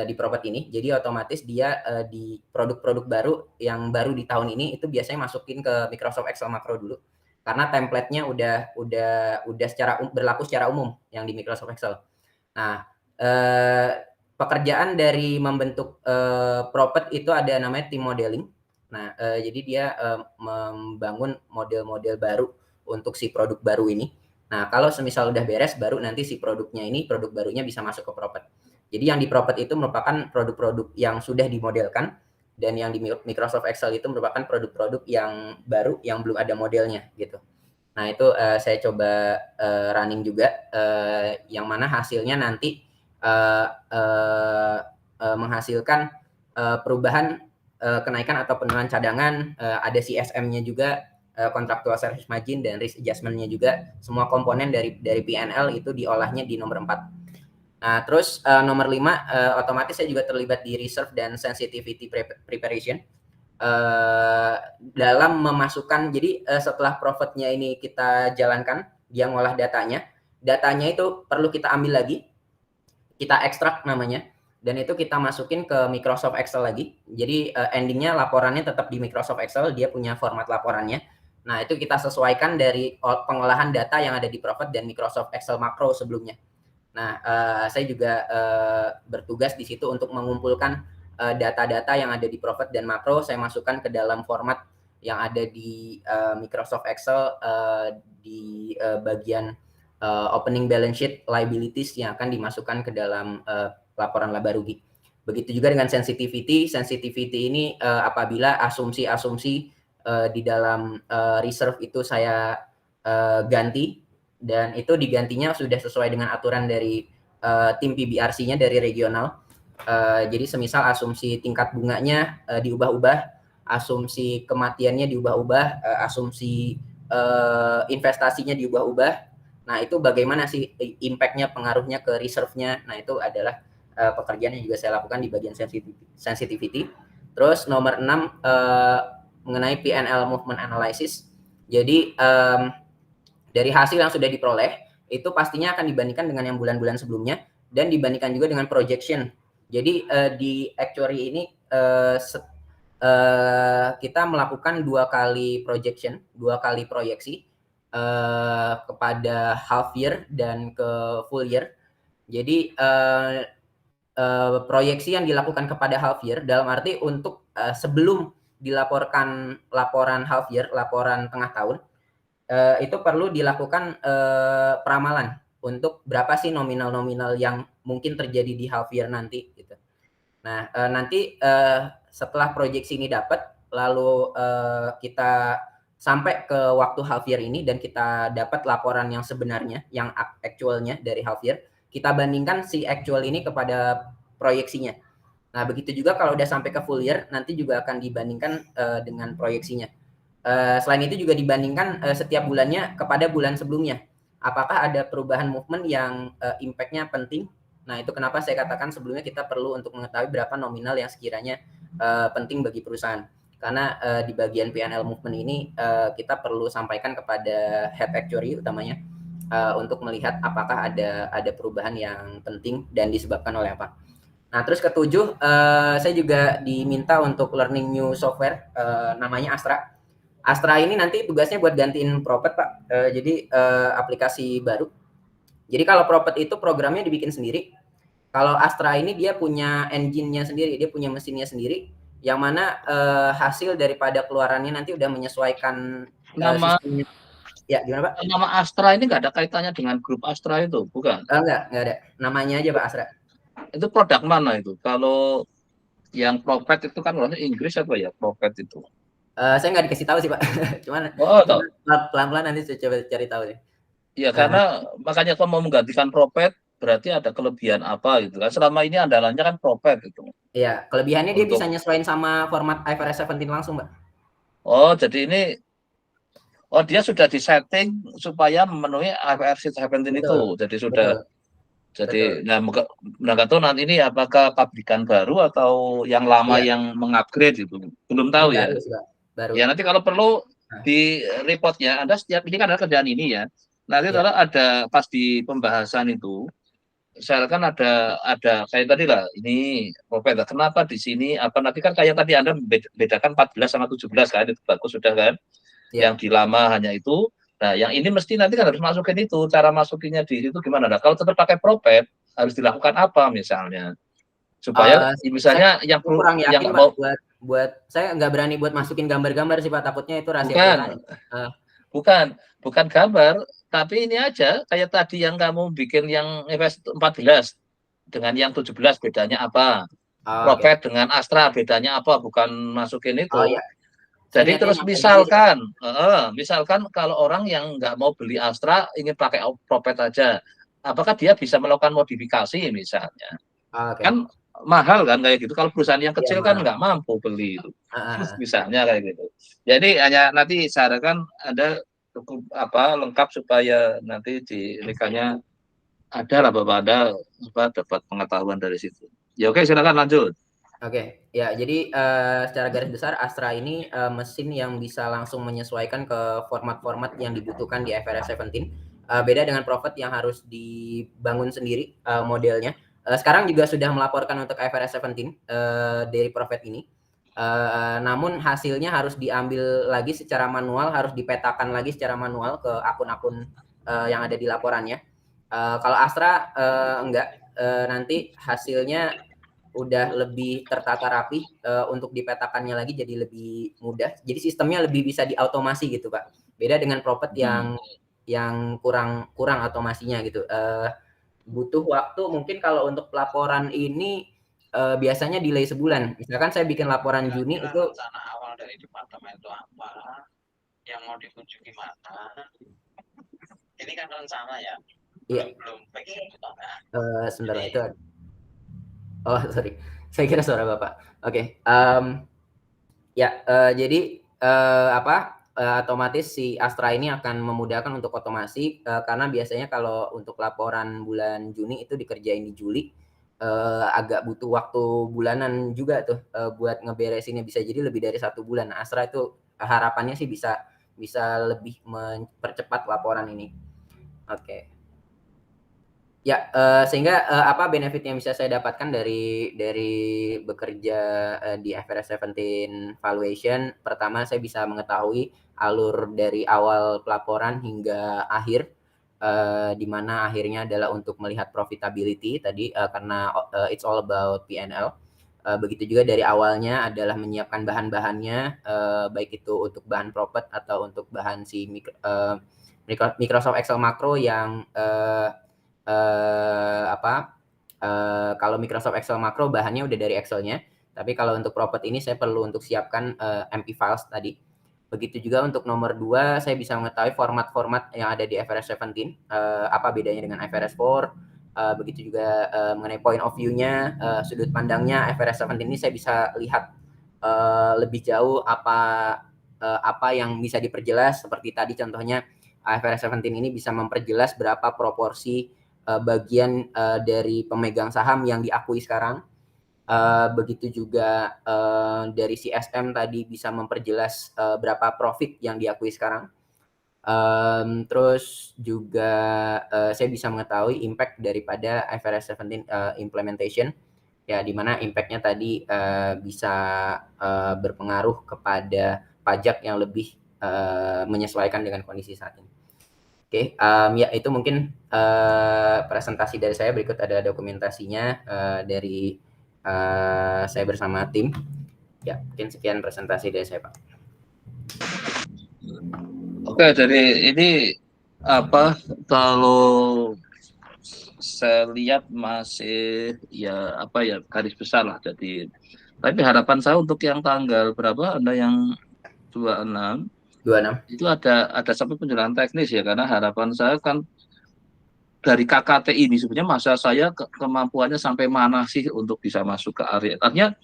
di Propet ini. Jadi otomatis dia di produk-produk baru yang baru di tahun ini itu biasanya masukin ke Microsoft Excel Makro dulu. Karena template-nya udah berlaku secara umum yang di Microsoft Excel. Nah, pekerjaan dari membentuk Propet itu ada namanya tim modeling. Nah, jadi dia membangun model-model baru untuk si produk baru ini. Nah, kalau semisal udah beres, baru nanti si produk barunya bisa masuk ke Propet. Jadi yang di Propet itu merupakan produk-produk yang sudah dimodelkan, dan yang di Microsoft Excel itu merupakan produk-produk yang baru yang belum ada modelnya gitu. Nah, itu saya coba running juga, yang mana hasilnya nanti menghasilkan perubahan kenaikan atau penurunan cadangan, ada CSM-nya juga, contractual service margin dan risk adjustment-nya juga. Semua komponen dari P&L itu diolahnya di nomor 4. Nah, terus nomor 5, otomatis saya juga terlibat di reserve dan sensitivity preparation dalam memasukkan. Jadi setelah profitnya ini kita jalankan, dia ngolah datanya itu perlu kita ambil lagi, kita ekstrak namanya, dan itu kita masukin ke Microsoft Excel lagi. Jadi endingnya laporannya tetap di Microsoft Excel, dia punya format laporannya. Nah, itu kita sesuaikan dari pengolahan data yang ada di Propet dan Microsoft Excel Makro sebelumnya. Nah, saya juga bertugas di situ untuk mengumpulkan data-data yang ada di Propet dan Makro, saya masukkan ke dalam format yang ada di Microsoft Excel di bagian opening balance sheet liabilities yang akan dimasukkan ke dalam laporan laba rugi. Begitu juga dengan sensitivity. Sensitivity ini apabila asumsi-asumsi di dalam reserve itu saya ganti, dan itu digantinya sudah sesuai dengan aturan dari tim PBRC-nya dari regional. Jadi semisal asumsi tingkat bunganya diubah-ubah, asumsi kematiannya diubah-ubah, asumsi investasinya diubah-ubah. Nah, itu bagaimana sih impact-nya, pengaruhnya ke reserve-nya. Nah, itu adalah pekerjaan yang juga saya lakukan di bagian sensitivity. Terus nomor 6 mengenai P&L movement analysis. Jadi dari hasil yang sudah diperoleh itu pastinya akan dibandingkan dengan yang bulan-bulan sebelumnya dan dibandingkan juga dengan projection. Jadi di actuary ini kita melakukan 2 kali projection, 2 kali proyeksi kepada half year dan ke full year. Jadi proyeksi yang dilakukan kepada half year dalam arti untuk sebelum dilaporkan laporan half year, laporan tengah tahun, itu perlu dilakukan peramalan untuk berapa sih nominal-nominal yang mungkin terjadi di half year nanti gitu. Nah, nanti setelah proyeksi ini dapat, lalu kita sampai ke waktu half year ini dan kita dapat laporan yang sebenarnya, yang actualnya dari half year, kita bandingkan si actual ini kepada proyeksinya. Nah, begitu juga kalau udah sampai ke full year, nanti juga akan dibandingkan dengan proyeksinya. Selain itu juga dibandingkan setiap bulannya kepada bulan sebelumnya. Apakah ada perubahan movement yang impact-nya penting? Nah, itu kenapa saya katakan sebelumnya kita perlu untuk mengetahui berapa nominal yang sekiranya penting bagi perusahaan. Karena di bagian P&L movement ini kita perlu sampaikan kepada head actuary utamanya untuk melihat apakah ada perubahan yang penting dan disebabkan oleh apa. Nah, terus ketujuh, saya juga diminta untuk learning new software namanya Astra. Astra ini nanti tugasnya buat gantiin Propet, Pak. Jadi aplikasi baru. Jadi kalau Propet itu programnya dibikin sendiri. Kalau Astra ini dia punya engine-nya sendiri, dia punya mesinnya sendiri, yang mana hasil daripada keluarannya nanti udah menyesuaikan Nama sistemnya. Ya, gimana Pak? nama Astra ini nggak ada kaitannya dengan grup Astra itu, bukan? Enggak ada. Namanya aja Pak Astra. Itu produk mana itu? Kalau yang Propet itu kan orangnya Inggris apa ya Propet itu? Saya nggak dikasih tahu sih Pak. Cuman Tahu. pelan-pelan nanti saya coba cari tahu sih. Ya karena makanya kalau mau menggantikan Propet berarti ada kelebihan apa gitu kan. Selama ini andalannya kan Propet gitu. Iya, kelebihannya dia Untuk bisa nyesuaiin sama format IFRS 17 langsung, Mbak. jadi ini dia sudah disetting supaya memenuhi IFRS 17 itu. Betul, Jadi sudah betul, betul. nggak tahu nanti ini apakah pabrikan baru atau yang lama Iya, yang mengupgrade itu. Belum ini tahu ya. baru sih, Pak. Baru. Ya nanti kalau perlu Nah, di reportnya Anda setiap ini kan ada kerjaan ini ya. Nanti iya, kalau ada pas di pembahasan itu saya kan ada kayak tadi lah ini Propet kenapa di sini apa nanti kan kayak tadi Anda bedakan 14 sama 17 kan itu bagus sudah kan iya. yang di lama hanya itu. Nah, yang ini mesti nanti kan harus masukin itu. Cara masukinnya di situ gimana? Nah, kalau tetap pakai Propet, harus dilakukan apa misalnya? Supaya Saya misalnya yang kurang yakin, nggak Pak, mau buat saya nggak berani buat masukin gambar-gambar sih, Pak. Takutnya itu rahasia bukan, perusahaan. bukan gambar, tapi ini aja kayak tadi yang kamu bikin yang FS 14 dengan yang 17 bedanya apa? Oke. Propet dengan Astra bedanya apa? Bukan masukin Oh itu. iya, saya Jadi niatnya terus nyampein aja sih, Pak. misalkan kalau orang yang nggak mau beli Astra ingin pakai Propet aja, apakah dia bisa melakukan modifikasi misalnya? Oke. Kan mahal kan kayak gitu. Kalau perusahaan yang Iya, kecil kan Mas. nggak mampu beli itu, Heeh. misalnya kayak gitu. Jadi hanya nanti sarankan Anda cukup lengkap supaya nanti di rekannya ada lah Bapak Anda dapat pengetahuan dari situ. Ya oke silakan lanjut. Oke, ya jadi secara garis besar Astra ini mesin yang bisa langsung menyesuaikan ke format-format yang dibutuhkan di IFRS 17. Beda dengan Prophet yang harus dibangun sendiri modelnya. Sekarang juga sudah melaporkan untuk IFRS 17 dari Prophet ini. Namun hasilnya harus diambil lagi secara manual, harus dipetakan lagi secara manual ke akun-akun yang ada di laporannya. Kalau Astra enggak, nanti hasilnya udah lebih tertata rapi untuk dipetakannya lagi jadi lebih mudah. Jadi sistemnya lebih bisa diautomasi gitu, Pak. Beda dengan Propet yang kurang automasinya gitu. Butuh waktu mungkin kalau untuk pelaporan ini biasanya delay sebulan. Misalkan saya bikin laporan Juni itu rencana awal dari departemen itu apa, yang mau dikunjungi mana. Ini kan rencana ya. Iya. Belum Sebentar itu. Oh, sorry. Saya kira suara Bapak. Oke. Ya, jadi otomatis si Astra ini akan memudahkan untuk otomasi karena biasanya kalau untuk laporan bulan Juni itu dikerjain di Juli, agak butuh waktu bulanan juga tuh buat ngeberesinnya, bisa jadi lebih dari 1 bulan. Nah, Astra itu harapannya sih bisa lebih mempercepat laporan ini. Oke. Ya, sehingga apa benefit yang bisa saya dapatkan dari bekerja di IFRS 17 valuation. Pertama, saya bisa mengetahui alur dari awal pelaporan hingga akhir, di mana akhirnya adalah untuk melihat profitability tadi, karena it's all about P&L. Begitu juga dari awalnya adalah menyiapkan bahan-bahannya, baik itu untuk bahan Propet atau untuk bahan si Microsoft Excel Makro yang kalau Microsoft Excel Makro bahannya udah dari Excel-nya, tapi kalau untuk Propet ini saya perlu untuk siapkan MP files tadi. Begitu juga untuk nomor 2, saya bisa mengetahui format-format yang ada di IFRS 17, apa bedanya dengan IFRS 4, begitu juga mengenai point of view-nya, sudut pandangnya IFRS 17 ini saya bisa lihat lebih jauh apa apa yang bisa diperjelas, seperti tadi contohnya IFRS 17 ini bisa memperjelas berapa proporsi bagian dari pemegang saham yang diakui sekarang. Begitu juga dari CSM tadi bisa memperjelas berapa profit yang diakui sekarang. Terus juga saya bisa mengetahui impact daripada IFRS 17 implementation, ya, di mana impact-nya tadi bisa berpengaruh kepada pajak yang lebih menyesuaikan dengan kondisi saat ini. Oke, ya itu mungkin presentasi dari saya. Berikut ada dokumentasinya dari saya bersama tim. Ya, mungkin sekian presentasi dari saya, Pak. Oke, jadi ini apa, kalau saya lihat masih ya apa ya, garis besar lah. Jadi tapi harapan saya untuk yang tanggal berapa, Anda yang 26 itu ada sampai penjelasan teknis ya, karena harapan saya kan dari KKT ini sebenarnya masa saya kemampuannya sampai mana sih untuk bisa masuk ke area. Artinya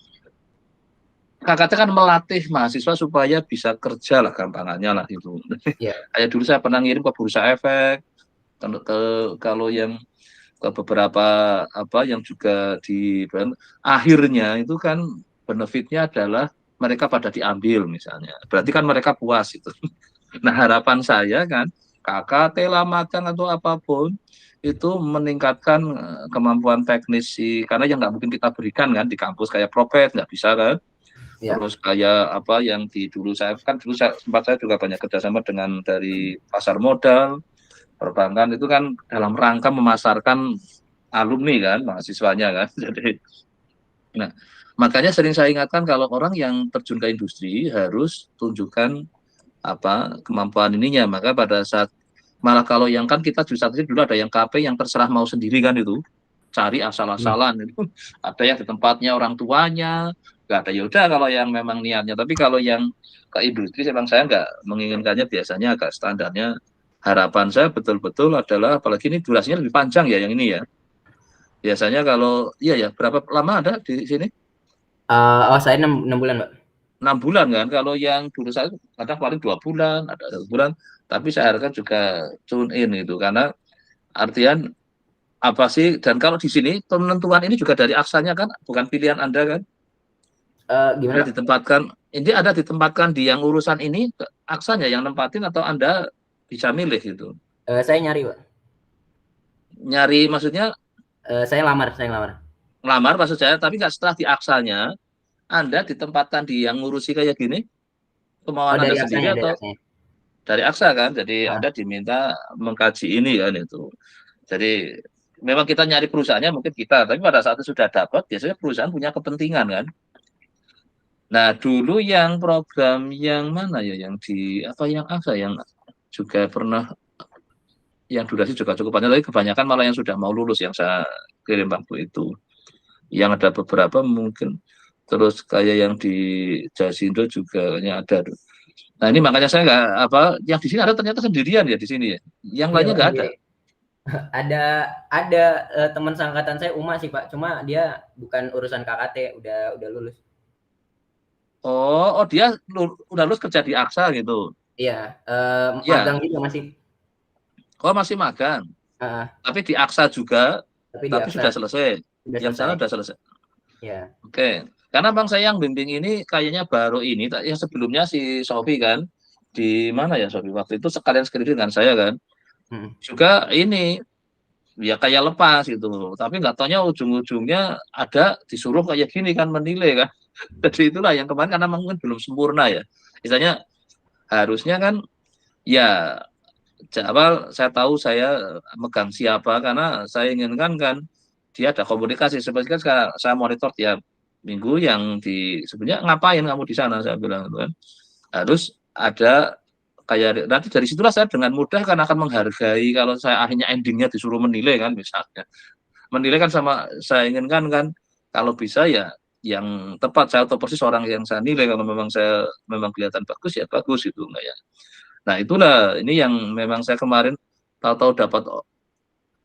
KKT kan melatih mahasiswa supaya bisa kerja lah, gampangannya lah itu. Yeah. Kayak dulu saya pernah ngirim ke Bursa Efek, kalau yang ke beberapa apa yang juga di akhirnya itu kan benefitnya adalah mereka pada diambil misalnya. Berarti kan mereka puas itu. Nah harapan saya kan KKT lah, magang atau apapun itu meningkatkan kemampuan teknis sih, karena yang nggak mungkin kita berikan kan di kampus kayak Propet, nggak bisa kan. Yeah. Terus kayak apa yang dulu saya sempat saya juga banyak kerjasama dengan dari pasar modal, perbankan, itu kan dalam rangka memasarkan alumni kan, mahasiswanya kan. Jadi, nah makanya sering saya ingatkan kalau orang yang terjun ke industri harus tunjukkan apa kemampuan ininya. Maka pada saat malah kalau yang kan kita justru dulu ada yang KP yang terserah mau sendiri kan, itu cari asal-asalan itu ada yang di tempatnya orang tuanya, nggak ada. Yaudah kalau yang memang niatnya. Tapi kalau yang ke industri memang saya nggak menginginkannya, biasanya agak standarnya. Harapan saya betul-betul adalah, apalagi ini durasinya lebih panjang ya yang ini ya. Biasanya kalau iya ya, berapa lama ada di sini? Saya 6 bulan, Mbak. 6 bulan kan. Kalau yang dulu saya kadang paling 2 bulan, ada 1 bulan. Tapi saya harapkan juga tune in itu, karena artian apa sih, dan kalau di sini penentuan ini juga dari aksanya kan, bukan pilihan Anda kan. Gimana? Ada ditempatkan di yang urusan ini aksanya yang nempatin, atau Anda bisa milih gitu? Saya nyari, Pak. Nyari maksudnya? Saya lamar. Ngelamar maksud saya, tapi nggak setelah di aksanya Anda ditempatkan di yang ngurusi kayak gini, kemauan Anda sendiri atau dari aksa kan? Jadi Anda diminta mengkaji ini kan itu. Jadi memang kita nyari perusahaannya mungkin kita, tapi pada saat itu sudah dapat, biasanya perusahaan punya kepentingan kan. Nah dulu yang program yang mana ya, yang di apa, yang aksa yang juga pernah, yang durasi juga cukup panjang, tapi kebanyakan malah yang sudah mau lulus yang saya kirim waktu itu. Yang ada beberapa mungkin, terus kayak yang di Jasindo juga ada. Nah ini makanya saya nggak apa, yang di sini ada ternyata sendirian ya di sini ya, yang lainnya nggak ada. Ada teman seangkatan saya Uma sih Pak, cuma dia bukan urusan KKT, udah lulus. Oh dia udah lulus kerja di Aksa gitu. Iya, magang juga masih. Oh masih magang. Tapi di Aksa juga, tapi sudah selesai. Yang sana sudah selesai. Ya. Oke. Karena Bang saya yang bimbing ini kayaknya baru ini, yang sebelumnya si Sofi kan, di mana ya Sofi waktu itu sekalian skripsi dengan saya kan, juga ini ya kayak lepas gitu, tapi nggak taunya ujung-ujungnya ada disuruh kayak gini kan, menilai kan. Jadi itulah yang kemarin, karena mungkin belum sempurna ya, misalnya harusnya kan ya awal saya tahu saya megang siapa, karena saya inginkan kan dia ada komunikasi. Seperti kan saya monitor tiap minggu yang di sebenarnya ngapain kamu di sana, saya bilang kan harus ada kayak, nanti dari situlah saya dengan mudah kan akan menghargai. Kalau saya akhirnya endingnya disuruh menilai kan, misalnya menilai kan sama saya inginkan kan, kalau bisa ya yang tepat, saya tahu persis orang yang saya nilai. Kalau memang saya memang kelihatan bagus ya bagus itu enggak ya. Nah itulah ini yang memang saya kemarin tahu-tahu dapat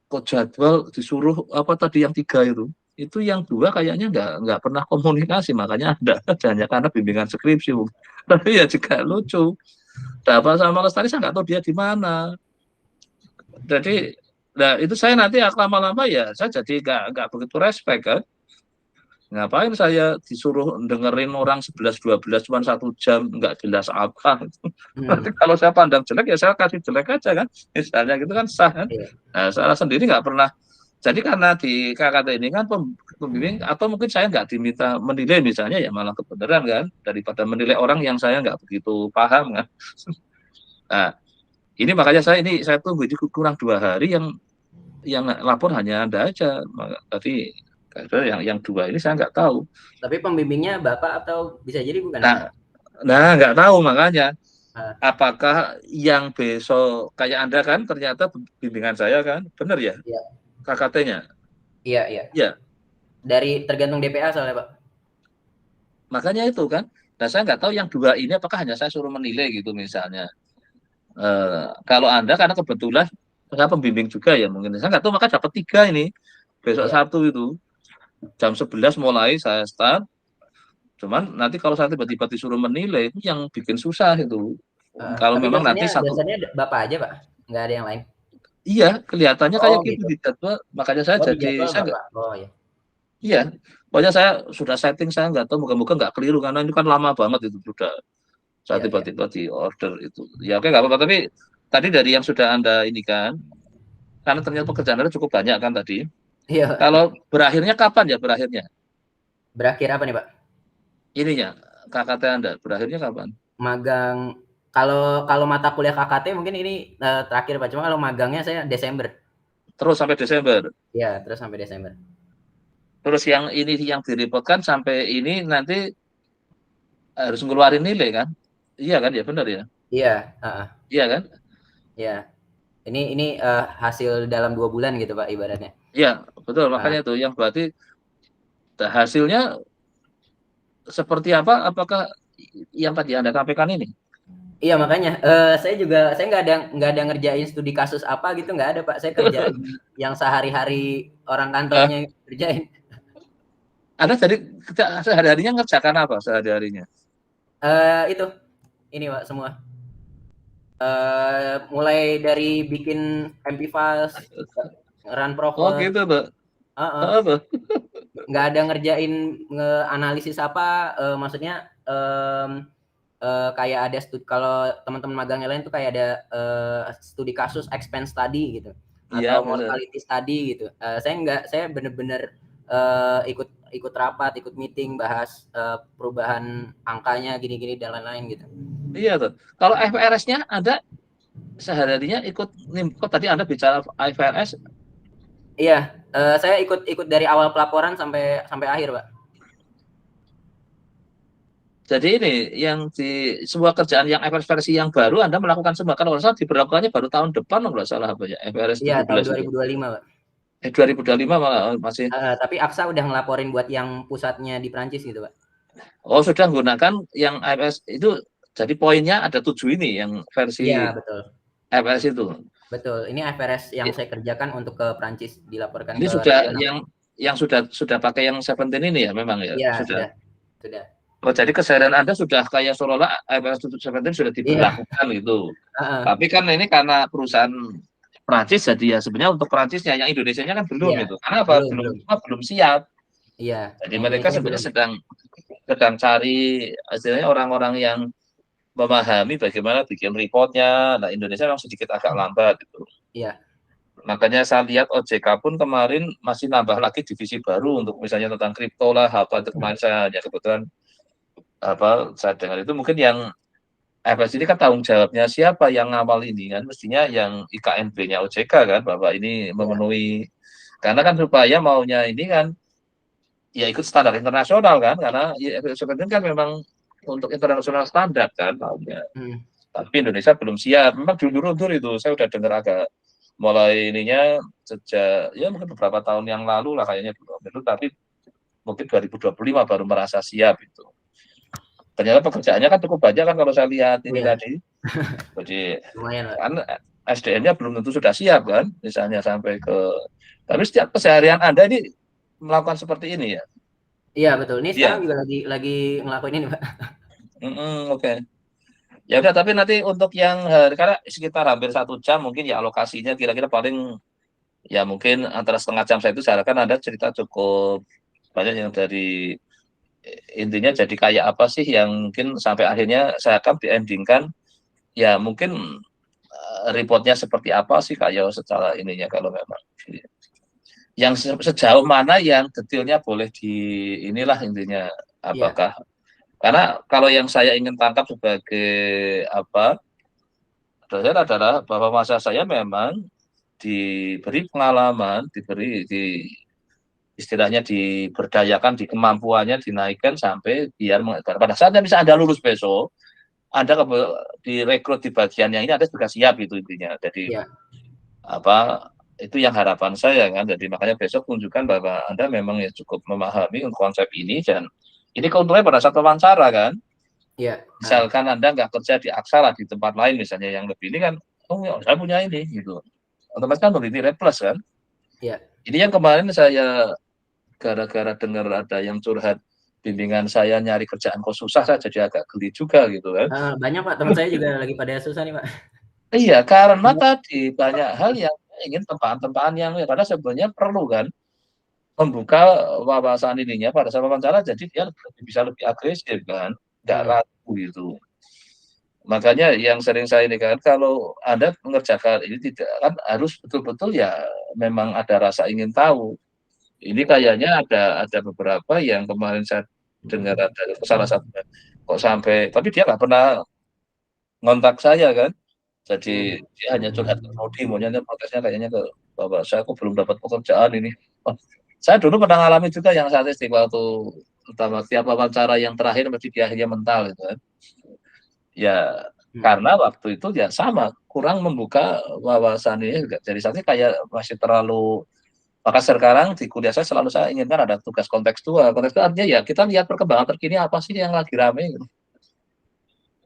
kok jadwal disuruh apa tadi yang 3 itu yang 2 kayaknya nggak pernah komunikasi, makanya ada hanya karena bimbingan skripsi. Tapi ya juga lucu. Dapat sama Lestari saya nggak tahu dia di mana. Jadi, nah itu saya nanti lama-lama ya saya jadi nggak begitu respect kan. Ngapain saya disuruh dengerin orang 11-12 cuma 1 jam nggak jelas apa. Nanti kalau saya pandang jelek ya saya kasih jelek aja kan. Misalnya gitu kan sah kan. Iya. Nah, saya sendiri nggak pernah. Jadi karena di KKT ini kan pembimbing atau mungkin saya nggak diminta menilai misalnya ya malah kebenaran kan daripada menilai orang yang saya nggak begitu paham kan. Nah, ini makanya saya tunggu ini kurang 2 hari yang lapor hanya Anda aja. Tapi yang 2 ini saya nggak tahu. Tapi pembimbingnya Bapak atau bisa jadi bukan? Nah nggak tahu makanya. Apakah yang besok kayak Anda kan ternyata bimbingan saya kan benar ya? Iya. KKT-nya. Iya. Iya. Dari tergantung DPA soalnya Pak. Makanya itu kan. Nah saya nggak tahu yang 2 ini apakah hanya saya suruh menilai gitu misalnya. Kalau Anda karena kebetulan saya pembimbing juga ya mungkin saya nggak tahu maka dapat 3 ini besok Sabtu itu jam 11 mulai saya start. Cuman nanti kalau saya tiba-tiba disuruh menilai itu yang bikin susah itu. Kalau memang nanti dosennya Bapak aja Pak, nggak ada yang lain. Iya kelihatannya kayak gitu di jadwal makanya saya jadi saya nggak. Ya. Iya pokoknya saya sudah setting saya nggak tahu moga-moga nggak keliru karena ini kan lama banget itu sudah saya tiba-tiba di order itu ya oke nggak apa-apa tapi tadi dari yang sudah Anda ini kan karena ternyata pekerjaan Anda cukup banyak kan tadi. Iya. Kalau berakhirnya kapan ya berakhirnya? Berakhir apa nih Pak? Ininya KKT Anda berakhirnya kapan? Magang kalau mata kuliah KKT mungkin ini terakhir Pak, cuma kalau magangnya saya Desember. Terus sampai Desember? Iya, terus sampai Desember. Terus yang ini yang direpotkan sampai ini nanti harus ngeluarin nilai kan? Iya kan ya benar ya? Iya. Iya kan? Iya. Ini hasil dalam 2 bulan gitu Pak ibaratnya. Iya betul makanya itu yang berarti hasilnya seperti apa? Apakah yang tadi Anda sampaikan ini? Iya makanya saya nggak ada ngerjain studi kasus apa gitu nggak ada Pak. Saya kerjain yang sehari-hari orang kantornya kerjain. Anda jadi sehari-harinya ngerjakan apa sehari-harinya? Itu ini Pak semua. Mulai dari bikin MP files, run prover. Oh gitu Pak. Nggak ada ngerjain nge-analisis apa, maksudnya kayak ada kalau teman-teman magangnya lain tuh kayak ada studi kasus expense study gitu atau mortality study gitu. Saya bener-bener ikut rapat, ikut meeting, bahas perubahan angkanya gini-gini dan lain-lain gitu. Iya tuh. Kalau IFRS-nya ada sehari-harinya ikut tadi Anda bicara IFRS? Iya, saya ikut dari awal pelaporan sampai akhir, Pak. Jadi ini yang di sebuah kerjaan yang IFRS versi yang baru Anda melakukan semua kan kalau salah diberlakukannya baru tahun depan kalau nggak salah apa ya IFRS 17. Iya, tahun 2025, Pak. 2025 malah masih. Tapi AXA udah ngelaporin buat yang pusatnya di Prancis gitu, Pak. Oh, sudah menggunakan yang IFRS itu. Jadi poinnya ada 7 ini yang versi betul. IFRS itu. Betul. Ini IFRS yang saya kerjakan untuk ke Prancis dilaporkan. Ini sudah yang sudah pakai yang 17 ini ya memang ya. Iya, sudah. Oh, jadi keseharian Anda sudah kayak seolah-olah IFRS 17 sudah diberlakukan gitu. Tapi kan ini karena perusahaan Prancis jadi ya sebenarnya untuk Prancisnya yang Indonesianya kan belum itu. Karena apa? Belum siap. Iya. Jadi mereka sebenarnya sedang cari istilahnya orang-orang yang memahami bagaimana bikin reportnya. Nah, Indonesia memang sedikit agak lambat gitu. Iya. Makanya saya lihat OJK pun kemarin masih nambah lagi divisi baru untuk misalnya tentang kripto lah, apa itu kemarin saya ya kebetulan saya dengar itu mungkin yang FS ini kan tanggung jawabnya siapa yang ngawal ini kan mestinya yang IKNB-nya OJK kan Bapak ini memenuhi karena kan supaya maunya ini kan ya ikut standar internasional kan karena sebenarnya kan memang untuk internasional standar kan maunya. Tapi Indonesia belum siap. Memang diundur-undur itu. Saya udah dengar agak mulai ininya sejak ya mungkin beberapa tahun yang lalu lah kayaknya belum. Tapi mungkin 2025 baru merasa siap itu. Ternyata pekerjaannya kan cukup banyak kan kalau saya lihat ini tadi. Jadi kan SDM-nya belum tentu sudah siap kan, misalnya sampai ke. Tapi setiap keseharian Anda ini melakukan seperti ini ya? Iya betul. Ini sekarang juga lagi ngelakuin ini Pak. Oke. Ya udah, tapi nanti untuk yang karena sekitar hampir 1 jam mungkin ya alokasinya kira-kira paling ya mungkin antara setengah jam saya itu saya harapkan Anda cerita cukup banyak yang dari intinya jadi kayak apa sih yang mungkin sampai akhirnya saya akan di-ending-kan ya mungkin reportnya seperti apa sih kayak secara ininya kalau memang yang sejauh mana yang detailnya boleh di inilah intinya Iya, apakah karena kalau yang saya ingin tangkap sebagai apa dasar adalah bahwa masa saya memang diberi pengalaman, di istilahnya diberdayakan, di kemampuannya dinaikkan sampai biar pada saatnya bisa Anda lulus besok, Anda direkrut di bagian yang ini Anda juga siap itu intinya. Jadi iya. apa itu yang harapan saya kan. Jadi makanya besok tunjukkan bahwa Anda memang ya cukup memahami konsep ini dan ini keuntungannya pada saat wawancara kan. Iya. Misalkan Anda nggak kerja di Aksara di tempat lain misalnya yang lebih ini kan, oh ya, saya punya ini gitu. Otomatis kan lebih nilai plus kan. Iya. Ini yang kemarin saya gara-gara dengar ada yang curhat bimbingan saya nyari kerjaan kok susah, saya jadi agak geli juga gitu kan. Banyak Pak, teman saya juga lagi pada susah nih Pak. Iya, karena tadi banyak hal yang ingin tempaan-tempaan yang karena sebenarnya perlu kan membuka wawasan ininya pada saat wawancara jadi dia bisa lebih agresif kan, nggak ragu gitu. Makanya yang sering saya ini kan kalau Anda mengerjakan ini tidak kan harus betul-betul ya memang ada rasa ingin tahu. Ini kayaknya ada beberapa yang kemarin saya dengar ada salah satu kok sampai tapi dia nggak pernah ngontak saya kan. Jadi dia hanya curhat ke prodi, maunya protesnya kayaknya ke bapak saya kok belum dapat pekerjaan ini. Oh, saya dulu pernah ngalami juga yang statistik waktu pertama tiap wawancara yang terakhir mesti di akhirnya mental gitu kan. Ya karena waktu itu ya sama kurang membuka wawasan ini juga. Jadi saya kayak masih terlalu maka sekarang di kuliah saya selalu saya inginkan ada tugas kontekstual. Kontekstual artinya ya kita lihat perkembangan terkini apa sih yang lagi rame gitu.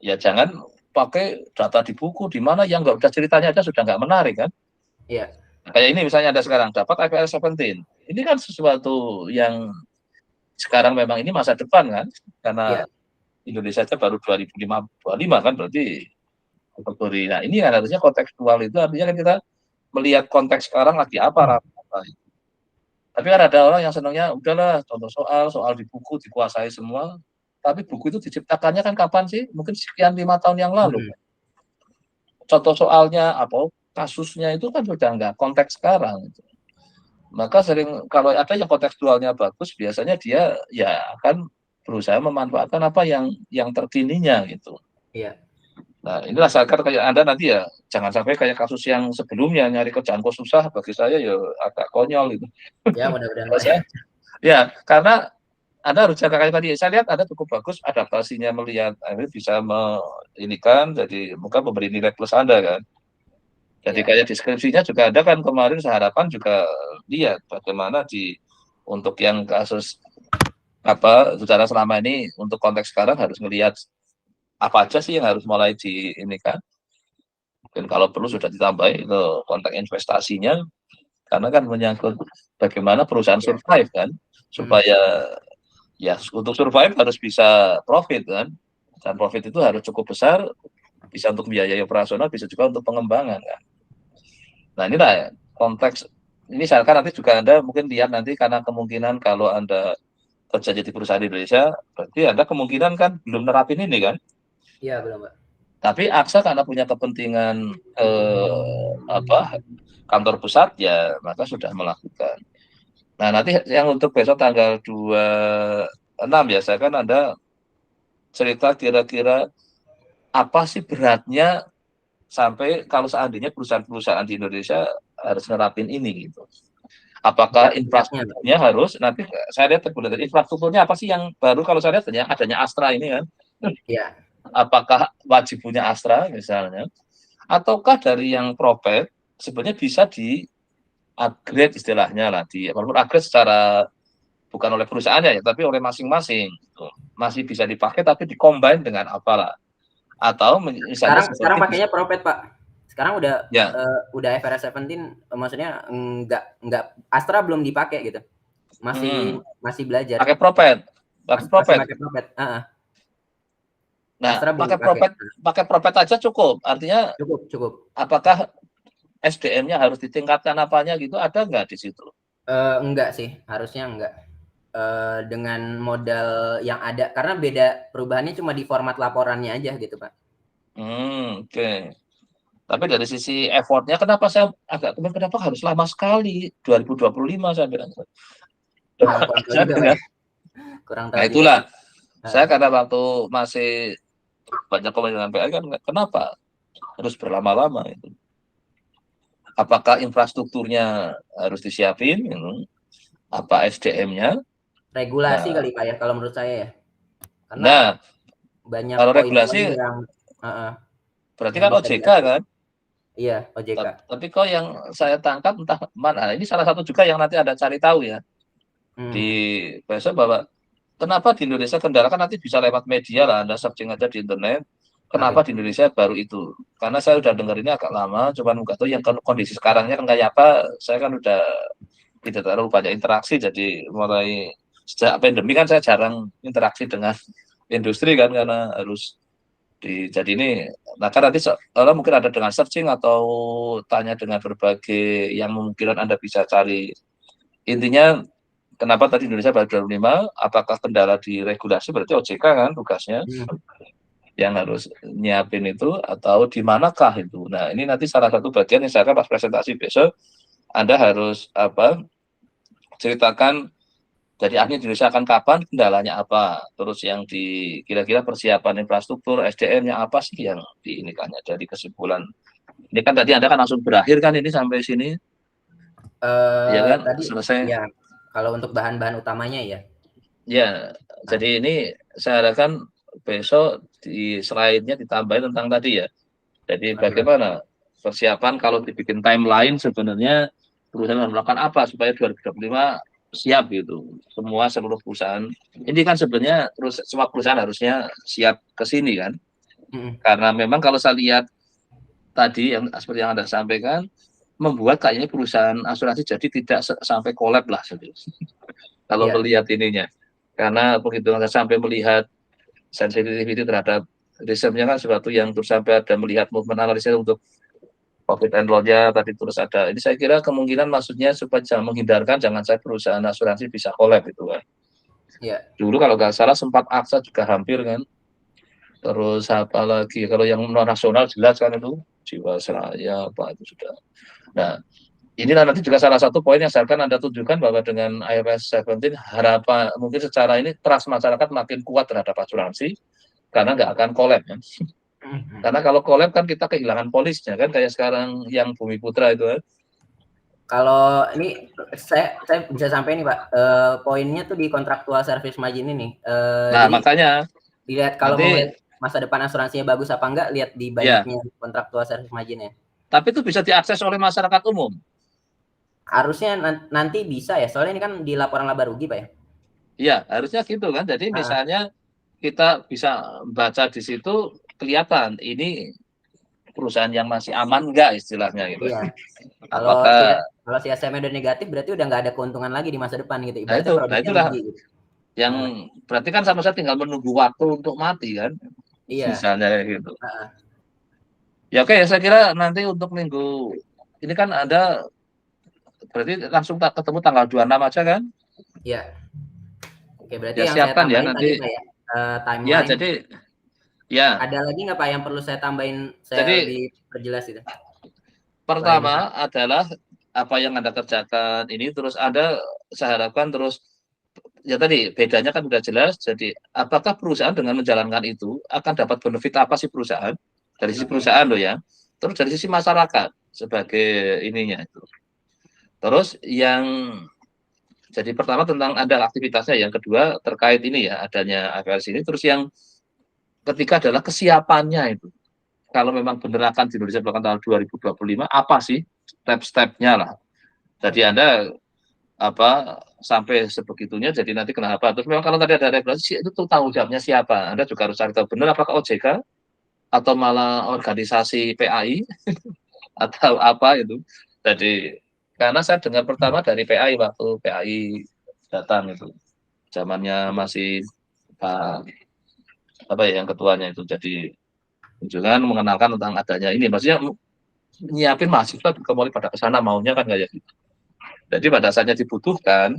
Ya jangan pakai data di buku di mana yang nggak udah ceritanya aja sudah nggak menarik kan. Iya. Kayak ini misalnya ada sekarang dapat iOS 17. Ini kan sesuatu yang sekarang memang ini masa depan kan karena Indonesia aja baru 2025 kan berarti kategori. Nah ini kan harusnya kontekstual itu artinya kan kita melihat konteks sekarang lagi apa. Tapi kan ada orang yang senangnya udahlah contoh soal di buku dikuasai semua. Tapi buku itu diciptakannya kan kapan sih? Mungkin sekian 5 tahun yang lalu. Contoh soalnya apa kasusnya itu kan sudah nggak konteks sekarang. Maka sering kalau ada yang kontekstualnya bagus, biasanya dia ya akan berusaha memanfaatkan apa yang terkininya gitu. Iya. Nah inilah saya kayak Anda nanti ya jangan sampai kayak kasus yang sebelumnya nyari kerjaan kok susah bagi saya ya agak konyol gitu. Ya mudah-mudahan. Ya karena Anda harus jaga kayak tadi. Saya lihat Anda cukup bagus adaptasinya melihat Anda bisa ini kan jadi bukan memberi nilai plus Anda kan. Jadi kayak deskripsinya juga ada kan kemarin seharapan juga lihat bagaimana untuk yang kasus apa secara selama ini untuk konteks sekarang harus melihat apa aja sih yang harus mulai di ini kan. Dan kalau perlu sudah ditambahi ke konteks investasinya karena kan menyangkut bagaimana perusahaan survive kan supaya ya untuk survive harus bisa profit kan dan profit itu harus cukup besar bisa untuk biaya operasional bisa juga untuk pengembangan kan. Nah inilah konteks ini misalkan nanti juga Anda mungkin lihat nanti karena kemungkinan kalau Anda kerja di perusahaan di Indonesia berarti Anda kemungkinan kan belum nerapin ini kan. Iya belum Pak. Tapi AXA karena punya kepentingan kantor pusat ya maka sudah melakukan. Nah nanti yang untuk besok tanggal 26 ya saya kan Anda cerita kira-kira apa sih beratnya sampai kalau seandainya perusahaan-perusahaan di Indonesia harus nerapin ini gitu. Apakah infrastrukturnya harus nanti saya lihat infrastrukturnya apa sih yang baru kalau saya lihat adanya Astra ini kan. Iya. Apakah wajib punya Astra misalnya ataukah dari yang propet sebenarnya bisa di upgrade istilahnya lah walaupun upgrade secara bukan oleh perusahaannya ya tapi oleh masing-masing gitu. Masih bisa dipakai tapi dikombin dengan apalah atau misalnya sekarang pakainya propet Pak. Sekarang udah ya. Udah FRS 17 maksudnya enggak Astra belum dipakai gitu. Masih belajar. Pakai propet. Pakai propet. Nah, Astra belum pakai propet aja cukup. Artinya cukup. apakah SDM-nya harus ditingkatkan apanya gitu? Ada nggak di situ? Enggak sih, harusnya enggak. Dengan modal yang ada, karena beda perubahannya cuma di format laporannya aja gitu Pak. Oke. Tapi dari sisi effort-nya, kenapa saya agak kenapa harus lama sekali 2025 saya bilang. Kurang tahu juga Pak ya. Kurang tahu Nah juga. itulah, saya karena waktu masih banyak komunikasi dengan PLN kan, kenapa harus berlama-lama itu? Apakah infrastrukturnya harus disiapin? Apa SDM-nya? Regulasi Nah, kali Pak ya, kalau menurut saya ya. Karena nah banyak kalau poin-poin regulasi berarti yang kan bisa OJK diatur. kan? Iya, OJK. Tapi kok yang saya tangkap entah mana, ini salah satu juga yang nanti ada cari tahu ya di besok bahwa kenapa di Indonesia kendala kan nanti bisa lewat media lah, Anda searching aja di internet. Kenapa di Indonesia baru itu? Karena saya udah dengar ini agak lama, cuman nggak tahu yang kondisi sekarangnya kan kayak apa. Saya kan udah tidak terlalu banyak interaksi, jadi mulai sejak pandemi kan saya jarang interaksi dengan industri kan karena harus jadi ini. Nah kan nanti kalau mungkin ada dengan searching atau tanya dengan berbagai yang mungkin Anda bisa cari. Intinya kenapa tadi Indonesia baru 25? Apakah kendala di regulasi? Berarti OJK kan tugasnya yang harus nyiapin itu, atau di manakah itu? Nah ini nanti salah satu bagian yang saya akan pas presentasi besok Anda harus ceritakan jadi akhirnya Indonesia akan kapan, kendalanya apa, terus yang di kira-kira persiapan infrastruktur SDM-nya apa sih yang diinikannya dari kesimpulan. Ini kan tadi Anda kan langsung berakhir kan ini sampai sini. Ya kan Tadi selesai. ya, kalau untuk bahan-bahan utamanya ya. Ya, jadi ini saya harapkan besok di slide-nya ditambahin tentang tadi ya. Jadi bagaimana persiapan kalau dibikin timeline sebenarnya perusahaan melakukan apa supaya 2025 siap gitu. Seluruh perusahaan. Ini kan sebenarnya semua perusahaan harusnya siap ke sini kan. Karena memang kalau saya lihat tadi yang seperti yang Anda sampaikan membuat kayaknya perusahaan asuransi jadi tidak sampai collab lah kalau melihat ininya. Karena penghitungan sampai melihat sensitivity terhadap risetnya kan sesuatu yang terus sampai ada melihat movement analisis untuk profit and loss-nya tadi terus ada. Ini saya kira kemungkinan maksudnya supaya jangan menghindarkan jangan saya perusahaan asuransi bisa collab itu kan. Iya. Dulu kalau nggak salah sempat AXA juga hampir kan. Terus apa lagi kalau yang non nasional jelas kan itu Jiwasraya apa itu sudah. Nah, inilah nanti juga salah satu poin yang saya akan Anda tunjukkan bahwa dengan iOS 17 harapan mungkin secara ini trust masyarakat makin kuat terhadap asuransi karena nggak akan collab kan. Karena kalau collab kan kita kehilangan polisnya kan kayak sekarang yang Bumi Putra itu kan. Kalau ini saya bisa sampai nih Pak, poinnya tuh di kontraktual service margin ini. Nah, Jadi makanya lihat kalau nanti, mau lihat masa depan asuransinya bagus apa enggak, lihat di banyaknya kontraktual service margin-nya. Tapi itu bisa diakses oleh masyarakat umum. Harusnya nanti bisa ya, soalnya ini kan di laporan laba rugi Pak ya. Iya, harusnya gitu kan. Jadi misalnya kita bisa baca di situ kelihatan ini perusahaan yang masih aman enggak istilahnya gitu. Iya. Kalau CSM udah negatif berarti udah nggak ada keuntungan lagi di masa depan gitu. Ibaratnya produknya itulah rugi gitu. yang berarti kan sama saya tinggal menunggu waktu untuk mati kan. Iya. Misalnya gitu. Ya oke, saya kira nanti untuk minggu ini kan ada berarti langsung ketemu tanggal 26 aja kan? Iya. Oke, berarti Ya yang siapkan saya ya tambahin nanti. tadi Pak ya, timeline. Ya, jadi ya. Ada lagi nggak Pak yang perlu saya tambahin, saya Jadi, lebih perjelas itu? pertama adalah apa yang Anda kerjakan ini terus Anda saya harapkan terus ya tadi bedanya kan sudah jelas. Jadi apakah perusahaan dengan menjalankan itu akan dapat benefit apa sih perusahaan dari sisi perusahaan loh ya. Terus dari sisi masyarakat sebagai ininya itu. Terus yang jadi pertama tentang ada aktivitasnya, yang kedua terkait ini ya adanya APLC ini, terus yang ketiga adalah kesiapannya itu. Kalau memang benar akan di Indonesia bahkan tahun 2025 apa sih step-stepnya lah. Jadi Anda sampai sebegitunya jadi nanti kenapa terus memang kalau tadi ada regulasi itu tuh tanggung jawabnya siapa, Anda juga harus cari tahu benar apakah OJK atau malah organisasi PAI atau apa itu. Jadi karena saya dengar pertama dari PAI waktu PAI datang itu zamannya masih Pak apa ya, yang ketuanya itu jadi kunjungan mengenalkan tentang adanya ini. Maksudnya nyiapin mahasiswa juga mulai pada ke sana maunya kan kayak gitu. Jadi pada saatnya dibutuhkan,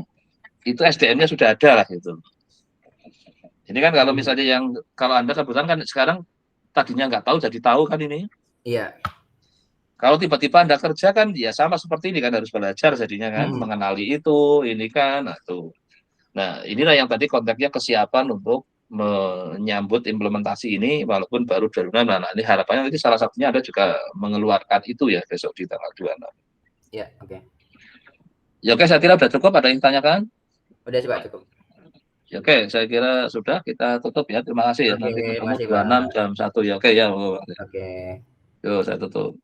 itu SDM-nya sudah ada lah gitu. Ini kan kalau misalnya kalau Anda kebetulan kan sekarang tadinya nggak tahu jadi tahu kan ini. Iya. Kalau tiba-tiba Anda kerja kan ya sama seperti ini kan harus belajar jadinya kan, mengenali itu, ini kan, Nah, inilah yang tadi konteksnya kesiapan untuk menyambut implementasi ini walaupun baru darurat. Nah, ini harapannya nanti salah satunya ada juga mengeluarkan itu ya besok di tanggal 26. Ya, oke. Ya oke, saya kira sudah cukup. Ada yang ditanyakan? Udah sih Pak, cukup. Ya, oke, saya kira sudah, kita tutup ya. Terima kasih ya. Oke, Nanti ketemu makasih 26 Pak. jam 1 ya. Oke ya. Oke. Yuk, saya tutup.